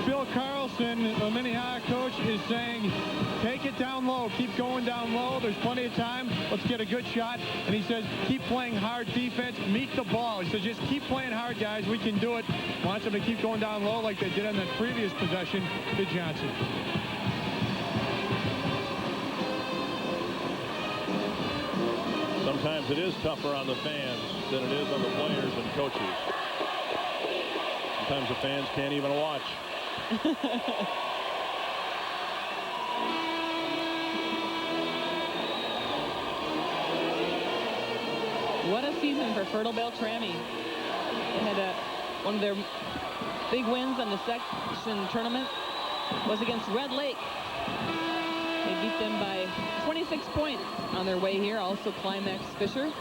Bill Carlson, the Minnehaha coach, is saying, take it down low. Keep going down low. There's plenty of time. Let's get a good shot. And he says, keep playing hard defense. Meet the ball. He says, just keep playing hard, guys. We can do it. Wants them to keep going down low like they did on that previous possession to Johnson. Sometimes it is tougher on the fans than it is on the players and coaches. Sometimes the fans can't even watch. What a season for Fertile-Beltrami. They had one of their big wins on the section tournament was against Red Lake. They beat them by 26 points on their way here. Also Climax Fisher.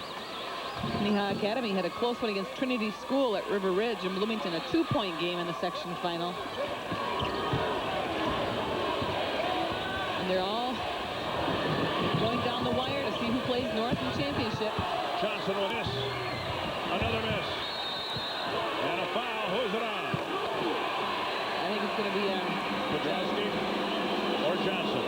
Minnehaha Academy had a close one against Trinity School at River Ridge in Bloomington, a 2-point game in the section final. And they're all going down the wire to see who plays north in the championship. Johnson will miss. Another miss. And a foul. Who's it on? I think it's going to be Petrowski or Johnson.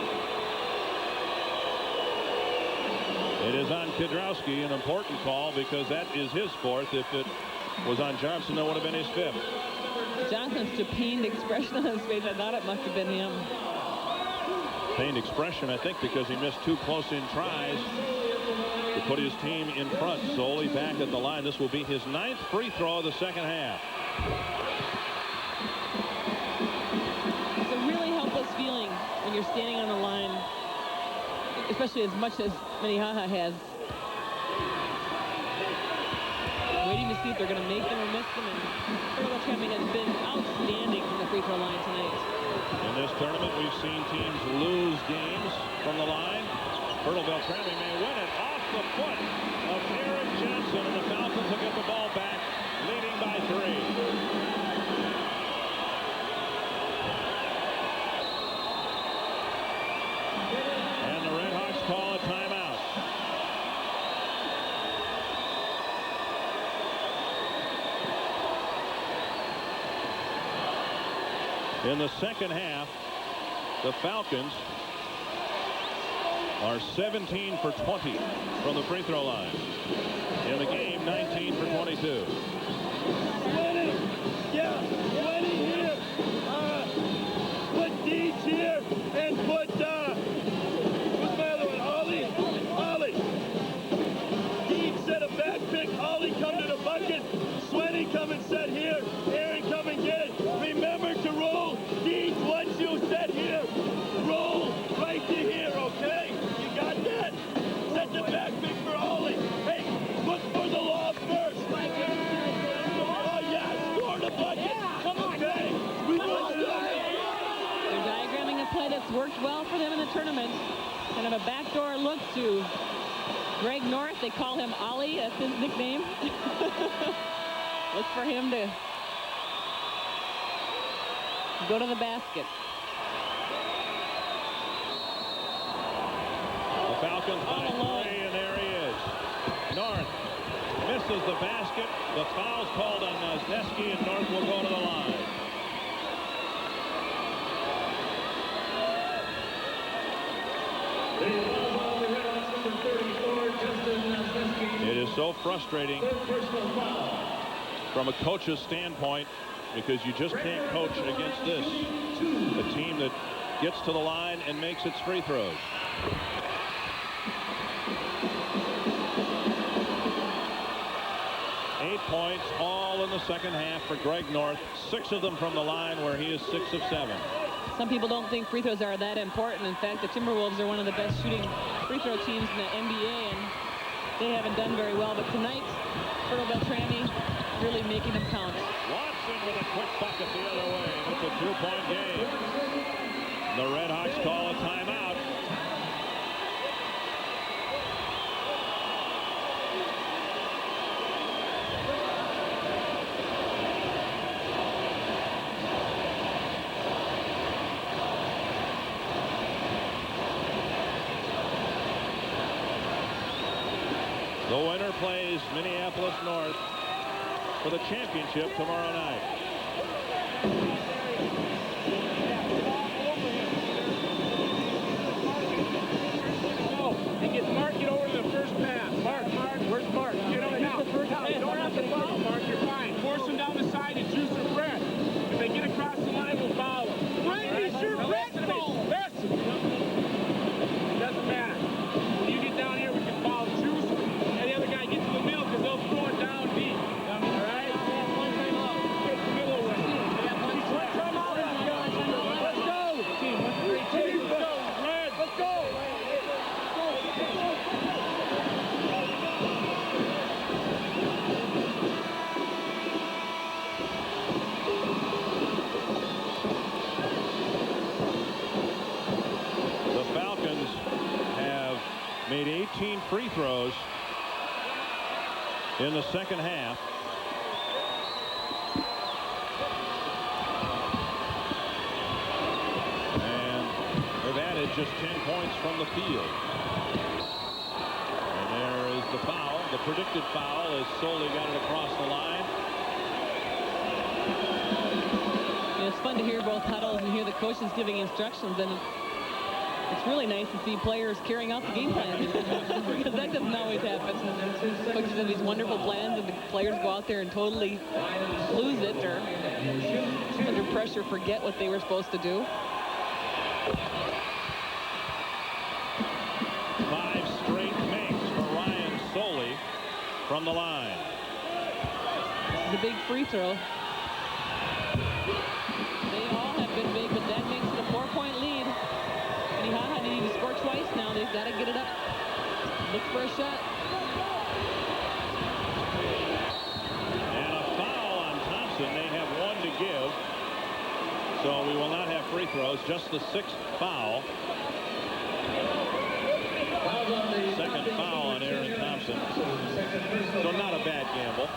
It is on Kedrowski, an important call because that is his fourth. If it was on Johnson, that would have been his fifth. Johnson's pained expression on his face. I thought it must have been him. Pained expression, I think, because he missed 2 close-in tries to put his team in front. Solely back at the line. This will be his 9th free throw of the second half. It's a really helpless feeling when you're standing on the line, especially as much as Minnehaha has. Waiting to see if they're going to make them or miss them. And Fertile-Beltrami has been outstanding from the free throw line tonight. In this tournament, we've seen teams lose games from the line. Fertile-Beltrami may win it off the foot of Aaron Johnson, and the Falcons will get the ball back, leading by 3. Call a timeout. In the second half, the Falcons are 17 for 20 from the free throw line. In the game, 19 for 22. Yeah, 20 here. Put Deeds here and put Ollie come to the bucket. Sweaty come and set here. Aaron come and get it. Remember to roll. Deeds, once you set here, roll right to here, okay? You got that? Set the back pick for Ollie. Hey, look for the lob first. Oh, yeah, score the bucket. Come on, okay. We will do it. They're diagramming a play that's worked well for them in the tournament. Kind of a backdoor look to Greg North. They call him Ollie. That's his nickname. Look for him to go to the basket. The Falcons by 3, and there he is. North misses the basket. The foul's called on Nosneski, and North will go to the line. It is so frustrating from a coach's standpoint because you just can't coach against this. A team that gets to the line and makes its free throws. Eight points all in the second half for Greg North. 6 of them from the line where he is 6 of 7. Some people don't think free throws are that important. In fact, the Timberwolves are one of the best shooting free throw teams in the NBA, and they haven't done very well. But tonight, Fertile-Beltrami really making them count. Watson with a quick bucket the other way. It's a 2-point game. The Redhawks call a timeout. The winner plays Minneapolis North for the championship tomorrow night. And get Mark, get over to the first pass. Mark, where's Mark? Get over now. Hey, don't have to foul, Mark. You're fine. Force them down the side and juice their breath. If they get across the line, we'll foul them. Randy's your breath foul. Listen. Doesn't matter. When you get down here, we can foul juice. And the other guy gets in the middle because they'll throw it down deep. All right? Get the middle away. Let's go. Team, let's go. Red, let's go. The Falcons have made 18 free throws in the second half. And they've added just 10 points from the field. And there is the foul, the predicted foul, as Soley got it across the line. It's fun to hear both huddles and hear the coaches giving instructions, and it's really nice to see players carrying out the game plan because that doesn't always happen. Coaches have these wonderful plans, and the players go out there and totally lose it or under pressure forget what they were supposed to do. 5 straight makes for Ryan Soley from the line. This is a big free throw. They all have been big, but that makes it a 4-point lead. Minnehaha needing to score twice now. They've got to get it up. Look for a shot. And a foul on Thompson. They have 1 to give. So we will not have free throws, just the 6th foul. Second foul on Aaron Thompson. So not a bad gamble.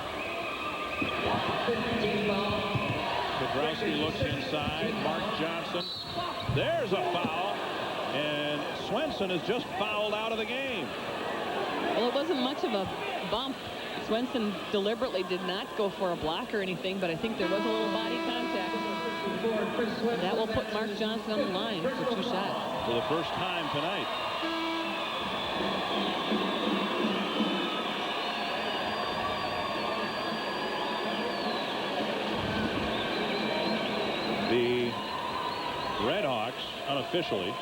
Kudrowski looks inside. Mark Johnson. There's a foul. And Swenson has just fouled out of the game. Well, it wasn't much of a bump. Swenson deliberately did not go for a block or anything, but I think there was a little body contact. That will put Mark Johnson on the line for 2 shots. For the first time tonight. The Redhawks, unofficially,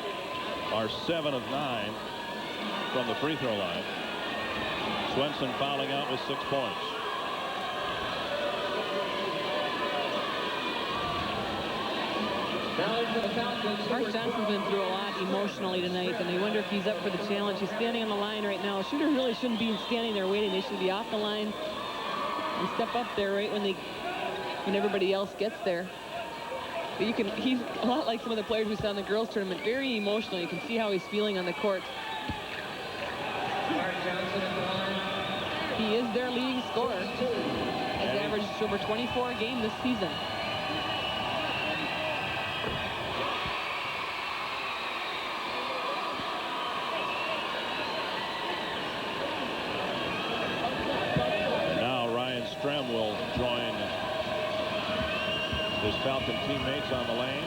are 7 of 9 from the free throw line. Swenson fouling out with 6 points. Mark Johnson's been through a lot emotionally tonight, and I wonder if he's up for the challenge. He's standing on the line right now. Shooters really shouldn't be standing there waiting. They should be off the line and step up there right when everybody else gets there. But he's a lot like some of the players we saw in the girls tournament, very emotional. You can see how he's feeling on the court. He is their leading scorer. Has averaged over 24 a game this season. Now Ryan Strem will join his Falcon teammates on the lane.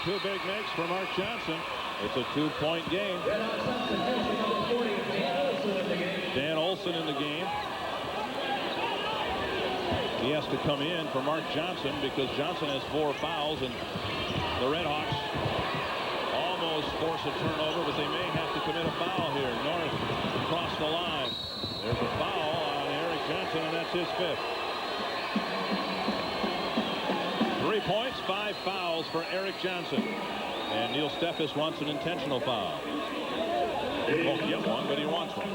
2 big makes for Mark Johnson. It's a 2-point game. Dan Olson in the game. He has to come in for Mark Johnson because Johnson has 4 fouls, and the Redhawks almost force a turnover, but they may have to commit a foul here. North across the line. There's a foul on Eric Johnson, and that's his 5th. 3 points, 5 fouls for Eric Johnson. And Neil Steffes wants an intentional foul. He won't get one, but he wants one.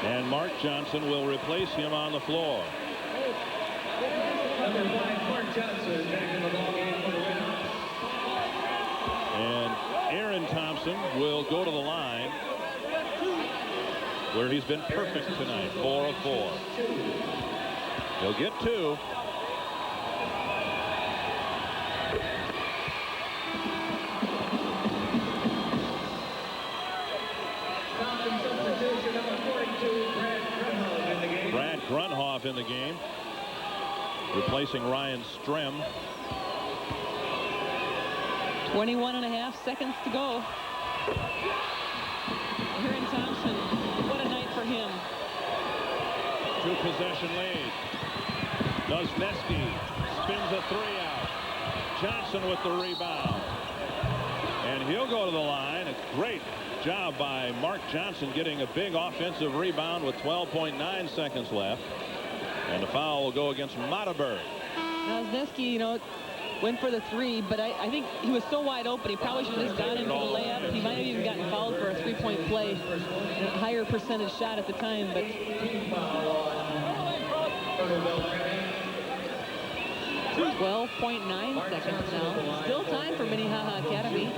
And Mark Johnson will replace him on the floor. Number 5, Mark Johnson, back in the ballgame for the Redhawks. And Aaron Thompson will go to the line, where he's been perfect tonight, 4 of 4. He'll get 2. Substitution number 42, Brad Grunhoff in the game. Brad Grunhoff in the game, replacing Ryan Strem. 21.5 seconds to go. Aaron Thompson, what a night for him. 2-possession lead. Dozneski spins a 3 out. Johnson with the rebound. And he'll go to the line. A great job by Mark Johnson getting a big offensive rebound with 12.9 seconds left. And the foul will go against Mataberg. Dozneski, went for the 3, but I think he was so wide open, he probably should have just gone in for the layup. He might have even gotten fouled for a 3-point play. A higher percentage shot at the time, but 12.9 seconds now. Still time for Minnehaha Academy.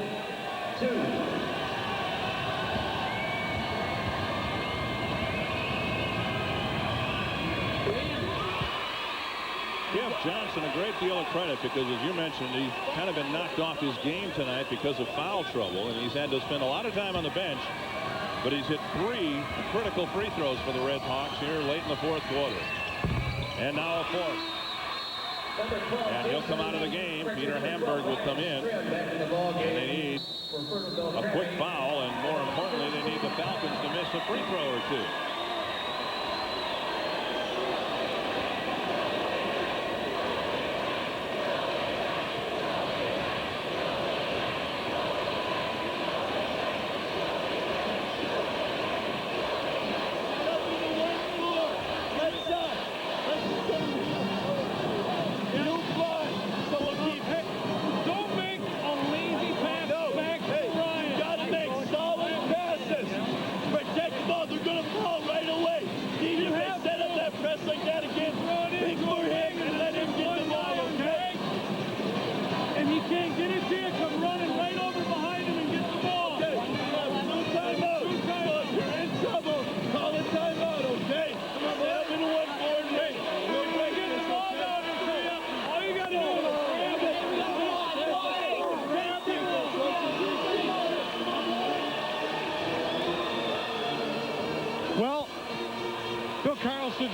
Give Johnson a great deal of credit because, as you mentioned, he's kind of been knocked off his game tonight because of foul trouble, and he's had to spend a lot of time on the bench. But he's hit 3 critical free throws for the Red Hawks here late in the fourth quarter. And now a fourth. And he'll come out of the game. Peter Hamburg will come in. And they need a quick foul, and more importantly, they need the Falcons to miss a free throw or two.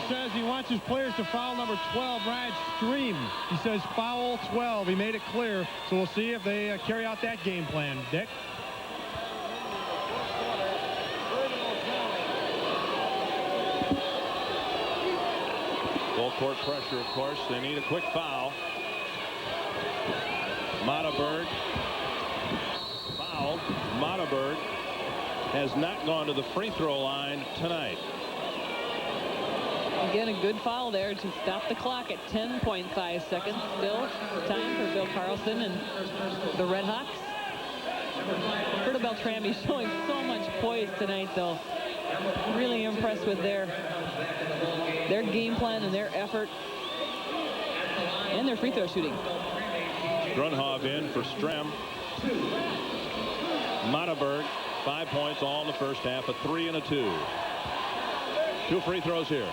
Says he wants his players to foul number 12, Ryan Stream. He says foul 12. He made it clear. So we'll see if they carry out that game plan. Dick? Full court pressure, of course. They need a quick foul. Mataberg fouled. Mataberg has not gone to the free throw line tonight. Again, a good foul there to stop the clock at 10.5 seconds. Still time for Bill Carlson and the Red Hawks. Fertile-Beltrami showing so much poise tonight, though. Really impressed with their game plan and their effort and their free throw shooting. Grunhoff in for Strem. Mataberg, 5 points all in the first half, a 3 and a 2. 2 free throws here.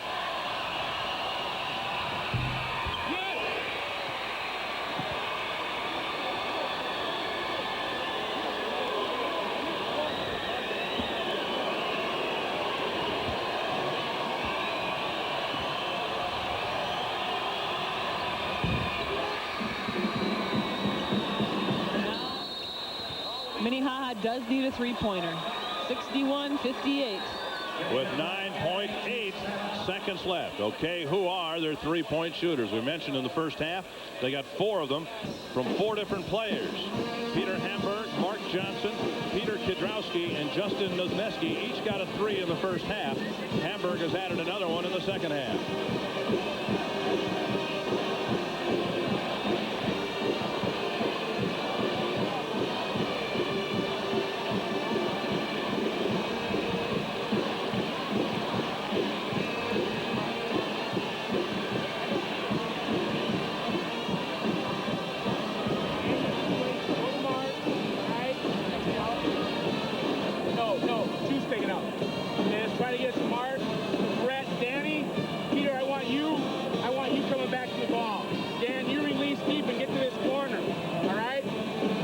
Minnehaha does need a three-pointer. 61-58. With 9.8 seconds left. Okay, who are their three-point shooters? We mentioned in the first half, they got 4 of them from 4 different players. Peter Hamburg, Mark Johnson, Peter Kidrowski, and Justin Nosneski each got a 3 in the first half. Hamburg has added another one in the second half. Try to get some Mark, Brett, Danny. Peter, I want you coming back to the ball. Dan, you release deep and get to this corner. All right?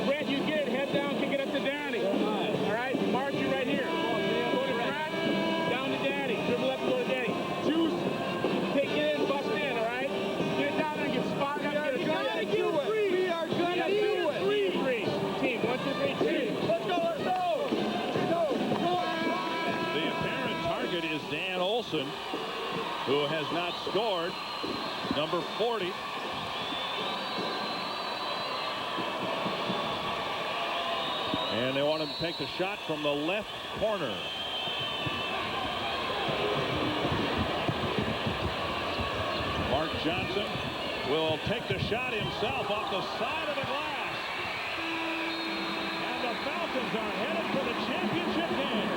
Brett, you get it, head down, kick it up to Danny. All right? Mark, you right here. Go to Brett, down to Danny. Dribble up and go to Danny. Juice, take it in, bust in, all right? Get it down there and get spotted up. We are gonna do it. We are gonna do it. Three. Team, 1, 2, 3, team. Let's go, let's go. Target is Dan Olson, who has not scored. Number 40. And they want him to take the shot from the left corner. Mark Johnson will take the shot himself off the side of the glass. And the Falcons are headed for the championship game.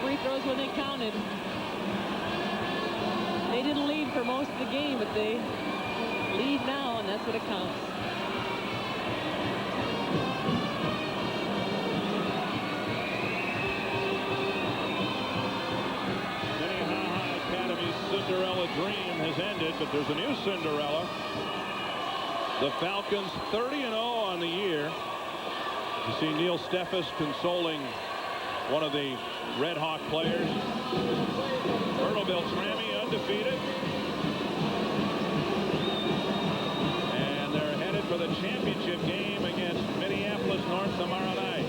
free throws when they counted. They didn't lead for most of the game, but they lead now, and that's what it counts. Minnehaha Academy's Cinderella dream has ended, but there's a new Cinderella. The Falcons 30-0 on the year. You see Neil Steffes consoling one of the Red Hawk players. Fertile-Beltrami undefeated. And they're headed for the championship game against Minneapolis North tomorrow night.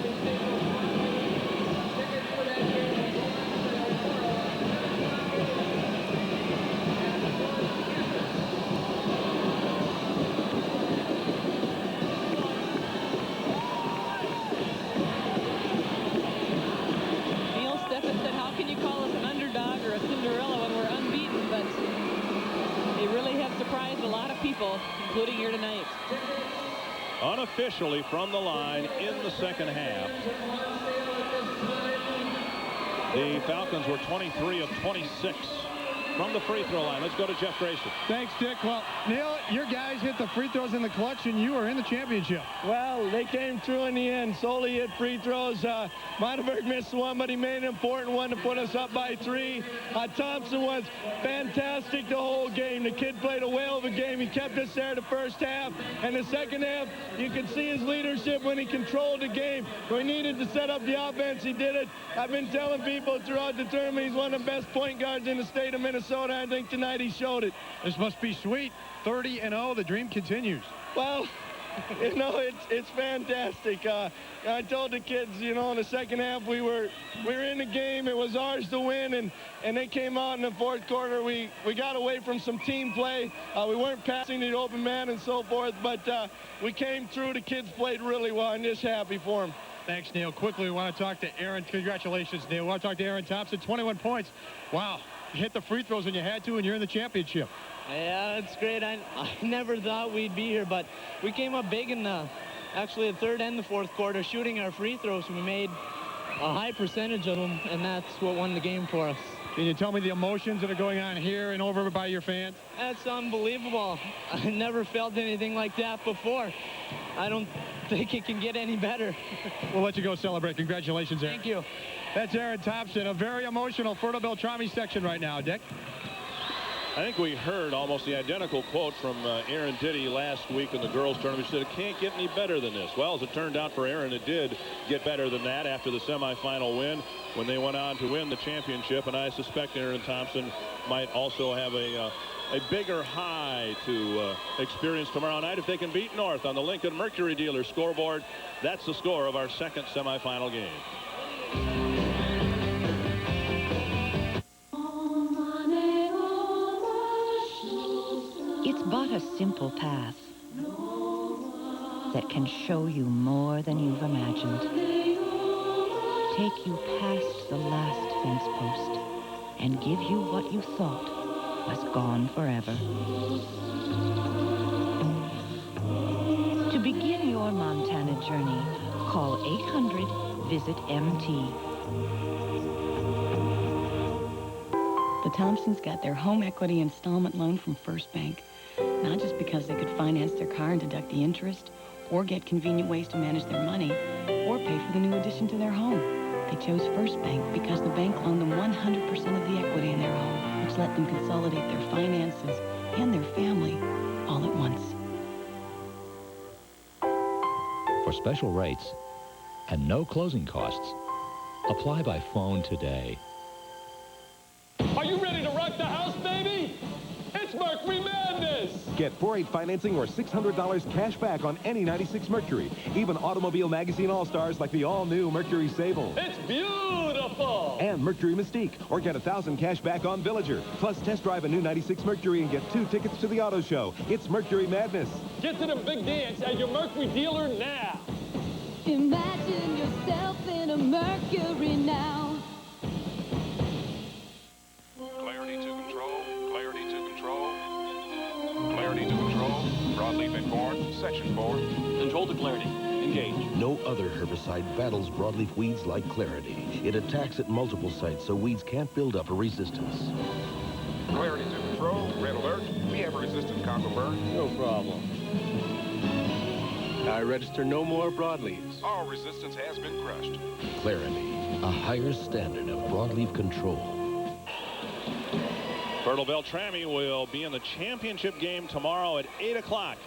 A lot of people, including here tonight. Unofficially from the line in the second half. The Falcons were 23 of 26 from the free throw line. Let's go to Jeff Grayson. Thanks, Dick. Well, Neil, your guys hit the free throws in the clutch, and you are in the championship. Well, they came through in the end. Solely hit free throws. Monteberg missed one, but he made an important one to put us up by 3. Thompson was fantastic the whole game. The kid played a whale of a game. He kept us there the first half. And the second half, you could see his leadership when he controlled the game. When he needed to set up the offense, he did it. I've been telling people throughout the tournament he's one of the best point guards in the state of Minnesota. I think tonight he showed it. This must be sweet. 30-0. The dream continues. Well, you know, it's fantastic. I told the kids, you know, in the second half we were in the game. It was ours to win, and they came out in the fourth quarter. We got away from some team play. We weren't passing the open man and so forth, but we came through. The kids played really well. I'm just happy for them. Thanks, Neil. Quickly, we want to talk to Aaron. Congratulations, Neil. We want to talk to Aaron Thompson. 21 points. Wow. You hit the free throws when you had to, and you're in the championship. Yeah, it's great. I never thought we'd be here, but we came up big in actually the third and the fourth quarter, shooting our free throws. We made a high percentage of them, and that's what won the game for us. Can you tell me the emotions that are going on here and over by your fans? That's unbelievable. I never felt anything like that before. I don't think it can get any better. We'll let you go celebrate. Congratulations, Aaron. Thank you. That's Aaron Thompson. A very emotional Fertile-Beltrami section right now. Dick? I think we heard almost the identical quote from Aaron Diddy last week in the girls' tournament. He said, it can't get any better than this. Well, as it turned out for Aaron, it did get better than that after the semifinal win when they went on to win the championship. And I suspect Aaron Thompson might also have a bigger high to experience tomorrow night if they can beat North on the Lincoln Mercury Dealer scoreboard. That's the score of our second semifinal game. It's but a simple path that can show you more than you've imagined. Take you past the last fence post and give you what you thought was gone forever. To begin your Montana journey, call 800-VISIT-MT. The Thompsons got their home equity installment loan from First Bank, not just because they could finance their car and deduct the interest, or get convenient ways to manage their money, or pay for the new addition to their home. They chose First Bank because the bank loaned them 100% of the equity in their home, which let them consolidate their finances and their family all at once. For special rates and no closing costs, apply by phone today. Are you ready to rock the house, baby? It's Mercury Madness! Get 4-8 financing or $600 cash back on any 96 Mercury. Even Automobile Magazine All-Stars like the all-new Mercury Sable. It's beautiful! And Mercury Mystique. Or get 1,000 cash back on Villager. Plus, test drive a new 96 Mercury and get 2 tickets to the auto show. It's Mercury Madness. Get to the big dance at your Mercury dealer now. Imagine yourself in a Mercury now. Clarity to control, clarity to control, clarity to control. Broadleaf and corn, section 4. Control to clarity. Engage. No other herbicide battles broadleaf weeds like Clarity. It attacks at multiple sites so weeds can't build up a resistance. Clarity to control. Red alert. We have a resistant Congo burn. No problem. I register no more broadleaves. All resistance has been crushed. Clarity, a higher standard of broadleaf control. Fertile-Beltrami will be in the championship game tomorrow at 8 o'clock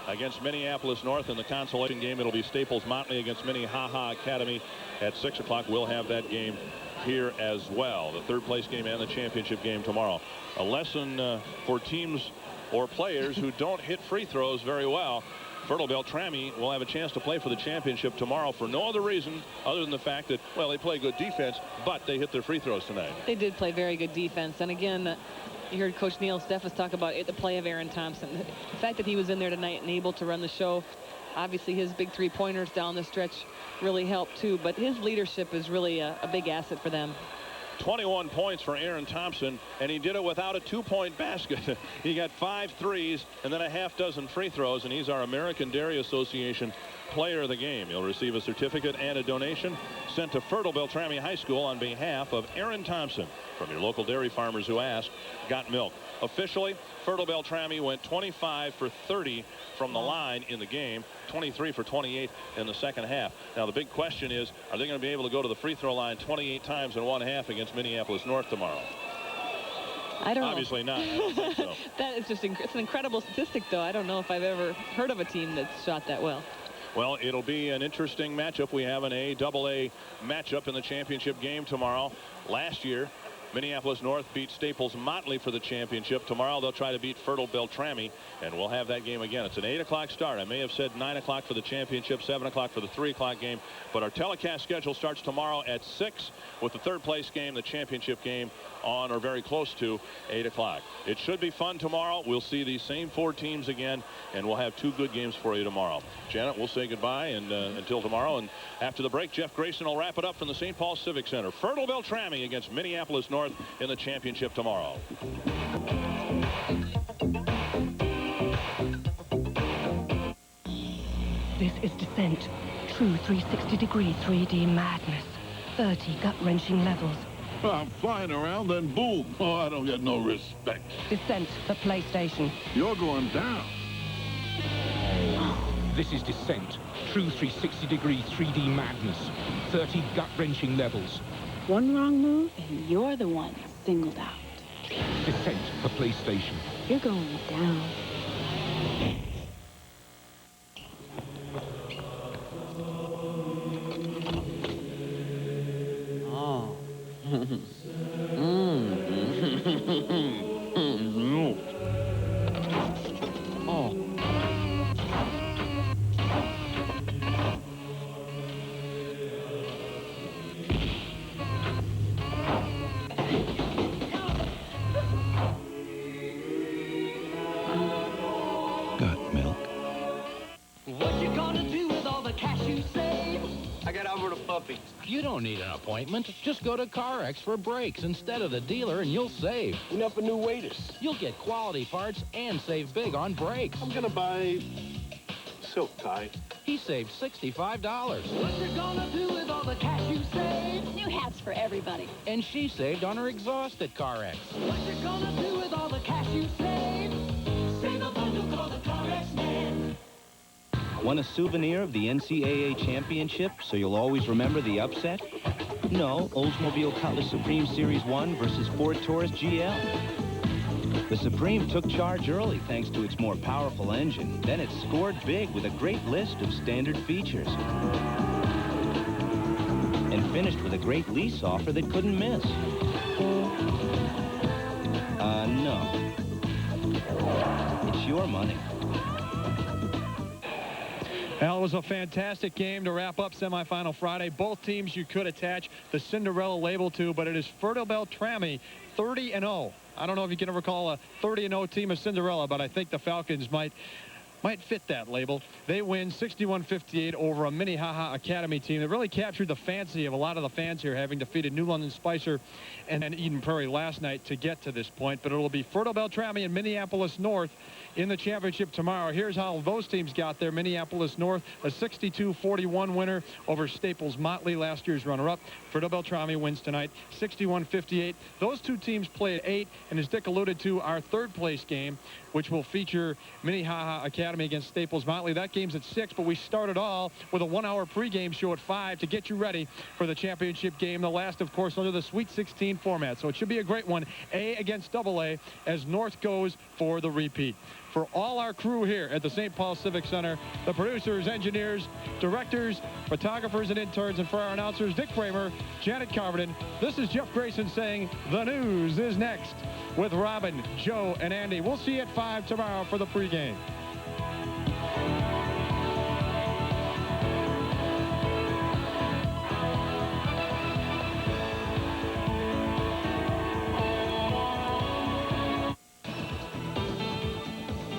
against Minneapolis North. In the consolation game, it'll be Staples-Motley against Minnehaha Academy at 6 o'clock. We'll have that game here as well. The third place game and the championship game tomorrow. A lesson for teams or players who don't hit free throws very well. Fertile-Beltrami will have a chance to play for the championship tomorrow for no other reason other than the fact that, well, they play good defense, but they hit their free throws tonight. They did play very good defense. And again, you heard Coach Neil Steffes talk about the play of Aaron Thompson. The fact that he was in there tonight and able to run the show, obviously his big three-pointers down the stretch really helped too, but his leadership is really a big asset for them. 21 points for Aaron Thompson, and he did it without a two-point basket. He got 5 threes and then a half dozen free throws, and he's our American Dairy Association Player of the Game. He'll receive a certificate and a donation sent to Fertile-Beltrami High School on behalf of Aaron Thompson from your local dairy farmers who asked, got milk. Officially, Fertile-Beltrami went 25 for 30 from the line in the game, 23 for 28 in the second half. Now, the big question is, are they going to be able to go to the free throw line 28 times in one half against Minneapolis North tomorrow? I don't know. Obviously not. I don't think so. That is just it's an incredible statistic, though. I don't know if I've ever heard of a team that's shot that well. Well, it'll be an interesting matchup. We have an AA matchup in the championship game tomorrow. Last year, Minneapolis North beat Staples-Motley for the championship. Tomorrow they'll try to beat Fertile-Beltrami, and we'll have that game again. It's an 8 o'clock start. I may have said 9 o'clock for the championship, 7 o'clock for the 3 o'clock game, but our telecast schedule starts tomorrow at 6 with the third place game, the championship game, on or very close to 8 o'clock. It should be fun tomorrow. We'll see these same 4 teams again, and we'll have 2 good games for you tomorrow. Janet, we'll say goodbye and until tomorrow, and after the break, Jeff Grayson will wrap it up from the St. Paul Civic Center. Fertile-Beltrami against Minneapolis North in the championship tomorrow. This is Descent. True 360-degree 3D madness. 30 gut-wrenching levels. I'm flying around, then boom. Oh, I don't get no respect. Descent, the PlayStation. You're going down. This is Descent. True 360-degree 3D madness. 30 gut-wrenching levels. One wrong move, and you're the one singled out. Descent, the PlayStation. You're going down. Oh. Oh. Got milk? What you gonna do with all the cash you save? I got over to Puppy. You don't need an appointment. Just go to CarX for brakes instead of the dealer and you'll save. Enough for new waiters. You'll get quality parts and save big on brakes. I'm gonna buy silk tie. He saved $65. What you gonna do with all the cash you save? New hats for everybody. And she saved on her exhaust at CarX. What you gonna do with all the cash you save? Save a bundle, call the CarX man. Want a souvenir of the NCAA championship so you'll always remember the upset? No, Oldsmobile Cutlass Supreme Series 1 versus Ford Taurus GL. The Supreme took charge early thanks to its more powerful engine. Then it scored big with a great list of standard features. And finished with a great lease offer that couldn't miss. No. It's your money. Well, it was a fantastic game to wrap up semifinal Friday. Both teams you could attach the Cinderella label to, but it is Fertile-Beltrami 30-0. I don't know if you can ever call a 30-0 team a Cinderella, but I think the Falcons might might fit that label. They win 61-58 over a Minnehaha Academy team that really captured the fancy of a lot of the fans here, having defeated New London Spicer and Eden Prairie last night to get to this point. But it'll be Fertile-Beltrami and Minneapolis North in the championship tomorrow. Here's how those teams got there. Minneapolis North, a 62-41 winner over Staples Motley, last year's runner-up. Fertile-Beltrami wins tonight 61-58. Those two teams play at 8, and as Dick alluded to, our third-place game, which will feature Minnehaha Academy against Staples Motley. That game's at 6, but we start it all with a 1-hour pregame show at 5 to get you ready for the championship game. The last, of course, under the Sweet 16 format. So it should be a great one, A against AA, as North goes for the repeat. For all our crew here at the St. Paul Civic Center, the producers, engineers, directors, photographers, and interns, and for our announcers, Dick Kramer, Janet Carvenden, this is Jeff Grayson saying the news is next with Robin, Joe, and Andy. We'll see you at 5 tomorrow for the pregame.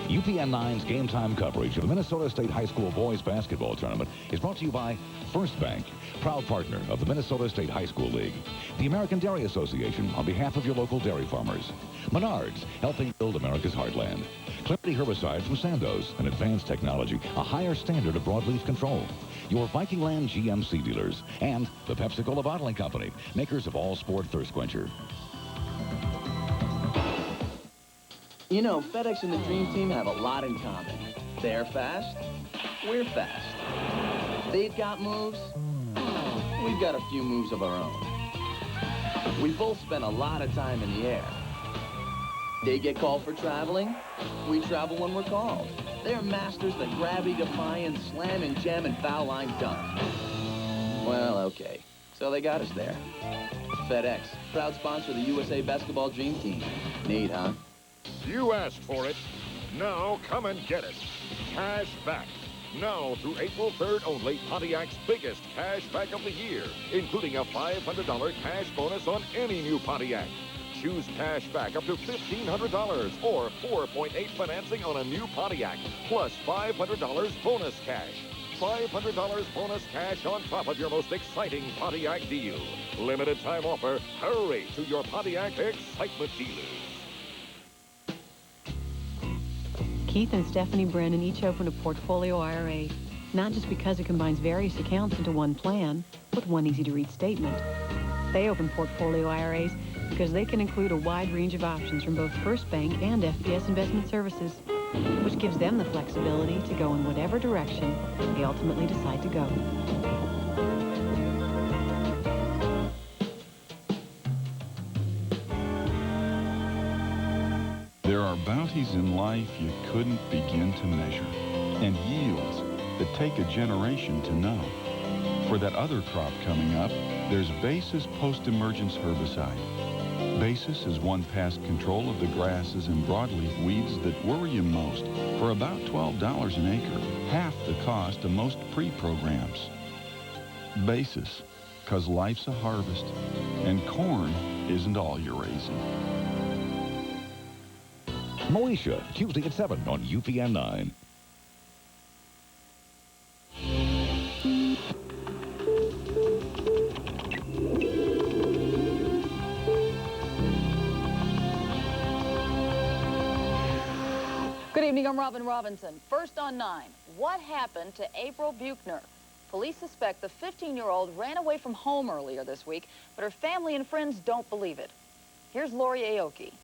UPN 9's game time coverage of the Minnesota State High School Boys Basketball Tournament is brought to you by First Bank, proud partner of the Minnesota State High School League. The American Dairy Association on behalf of your local dairy farmers. Menards, helping build America's heartland. Clarity herbicide from Sandoz, an advanced technology, a higher standard of broadleaf control. Your Viking Land GMC dealers. And the Pepsi-Cola Bottling Company, makers of all sport thirst quencher. You know, FedEx and the Dream Team have a lot in common. They're fast, we're fast. They've got moves, we've got a few moves of our own. We both spend a lot of time in the air. They get called for traveling, we travel when we're called. They're masters at gravity-defying slam and jam and foul line dunk. Well, okay, so they got us there. FedEx, proud sponsor of the USA Basketball Dream Team. Neat, huh? You asked for it. Now come and get it. Cash back. Now through April 3rd only, Pontiac's biggest cash back of the year, including a $500 cash bonus on any new Pontiac. Choose cash back up to $1,500 or 4.8 financing on a new Pontiac, plus $500 bonus cash. $500 bonus cash on top of your most exciting Pontiac deal. Limited time offer. Hurry to your Pontiac excitement dealers. Keith and Stephanie Brennan each opened a portfolio IRA, not just because it combines various accounts into one plan with one easy-to-read statement. They open portfolio IRAs because they can include a wide range of options from both First Bank and FPS Investment Services, which gives them the flexibility to go in whatever direction they ultimately decide to go. There are bounties in life you couldn't begin to measure, and yields that take a generation to know. For that other crop coming up, there's Basis Post-Emergence Herbicide. Basis has won past control of the grasses and broadleaf weeds that worry you most for about $12 an acre, half the cost of most pre-programs. Basis, 'cause life's a harvest, and corn isn't all you're raising. Moesha, Tuesday at 7 on UPN 9. Good evening, I'm Robin Robinson. First on 9, what happened to April Buchner? Police suspect the 15-year-old ran away from home earlier this week, but her family and friends don't believe it. Here's Lori Aoki.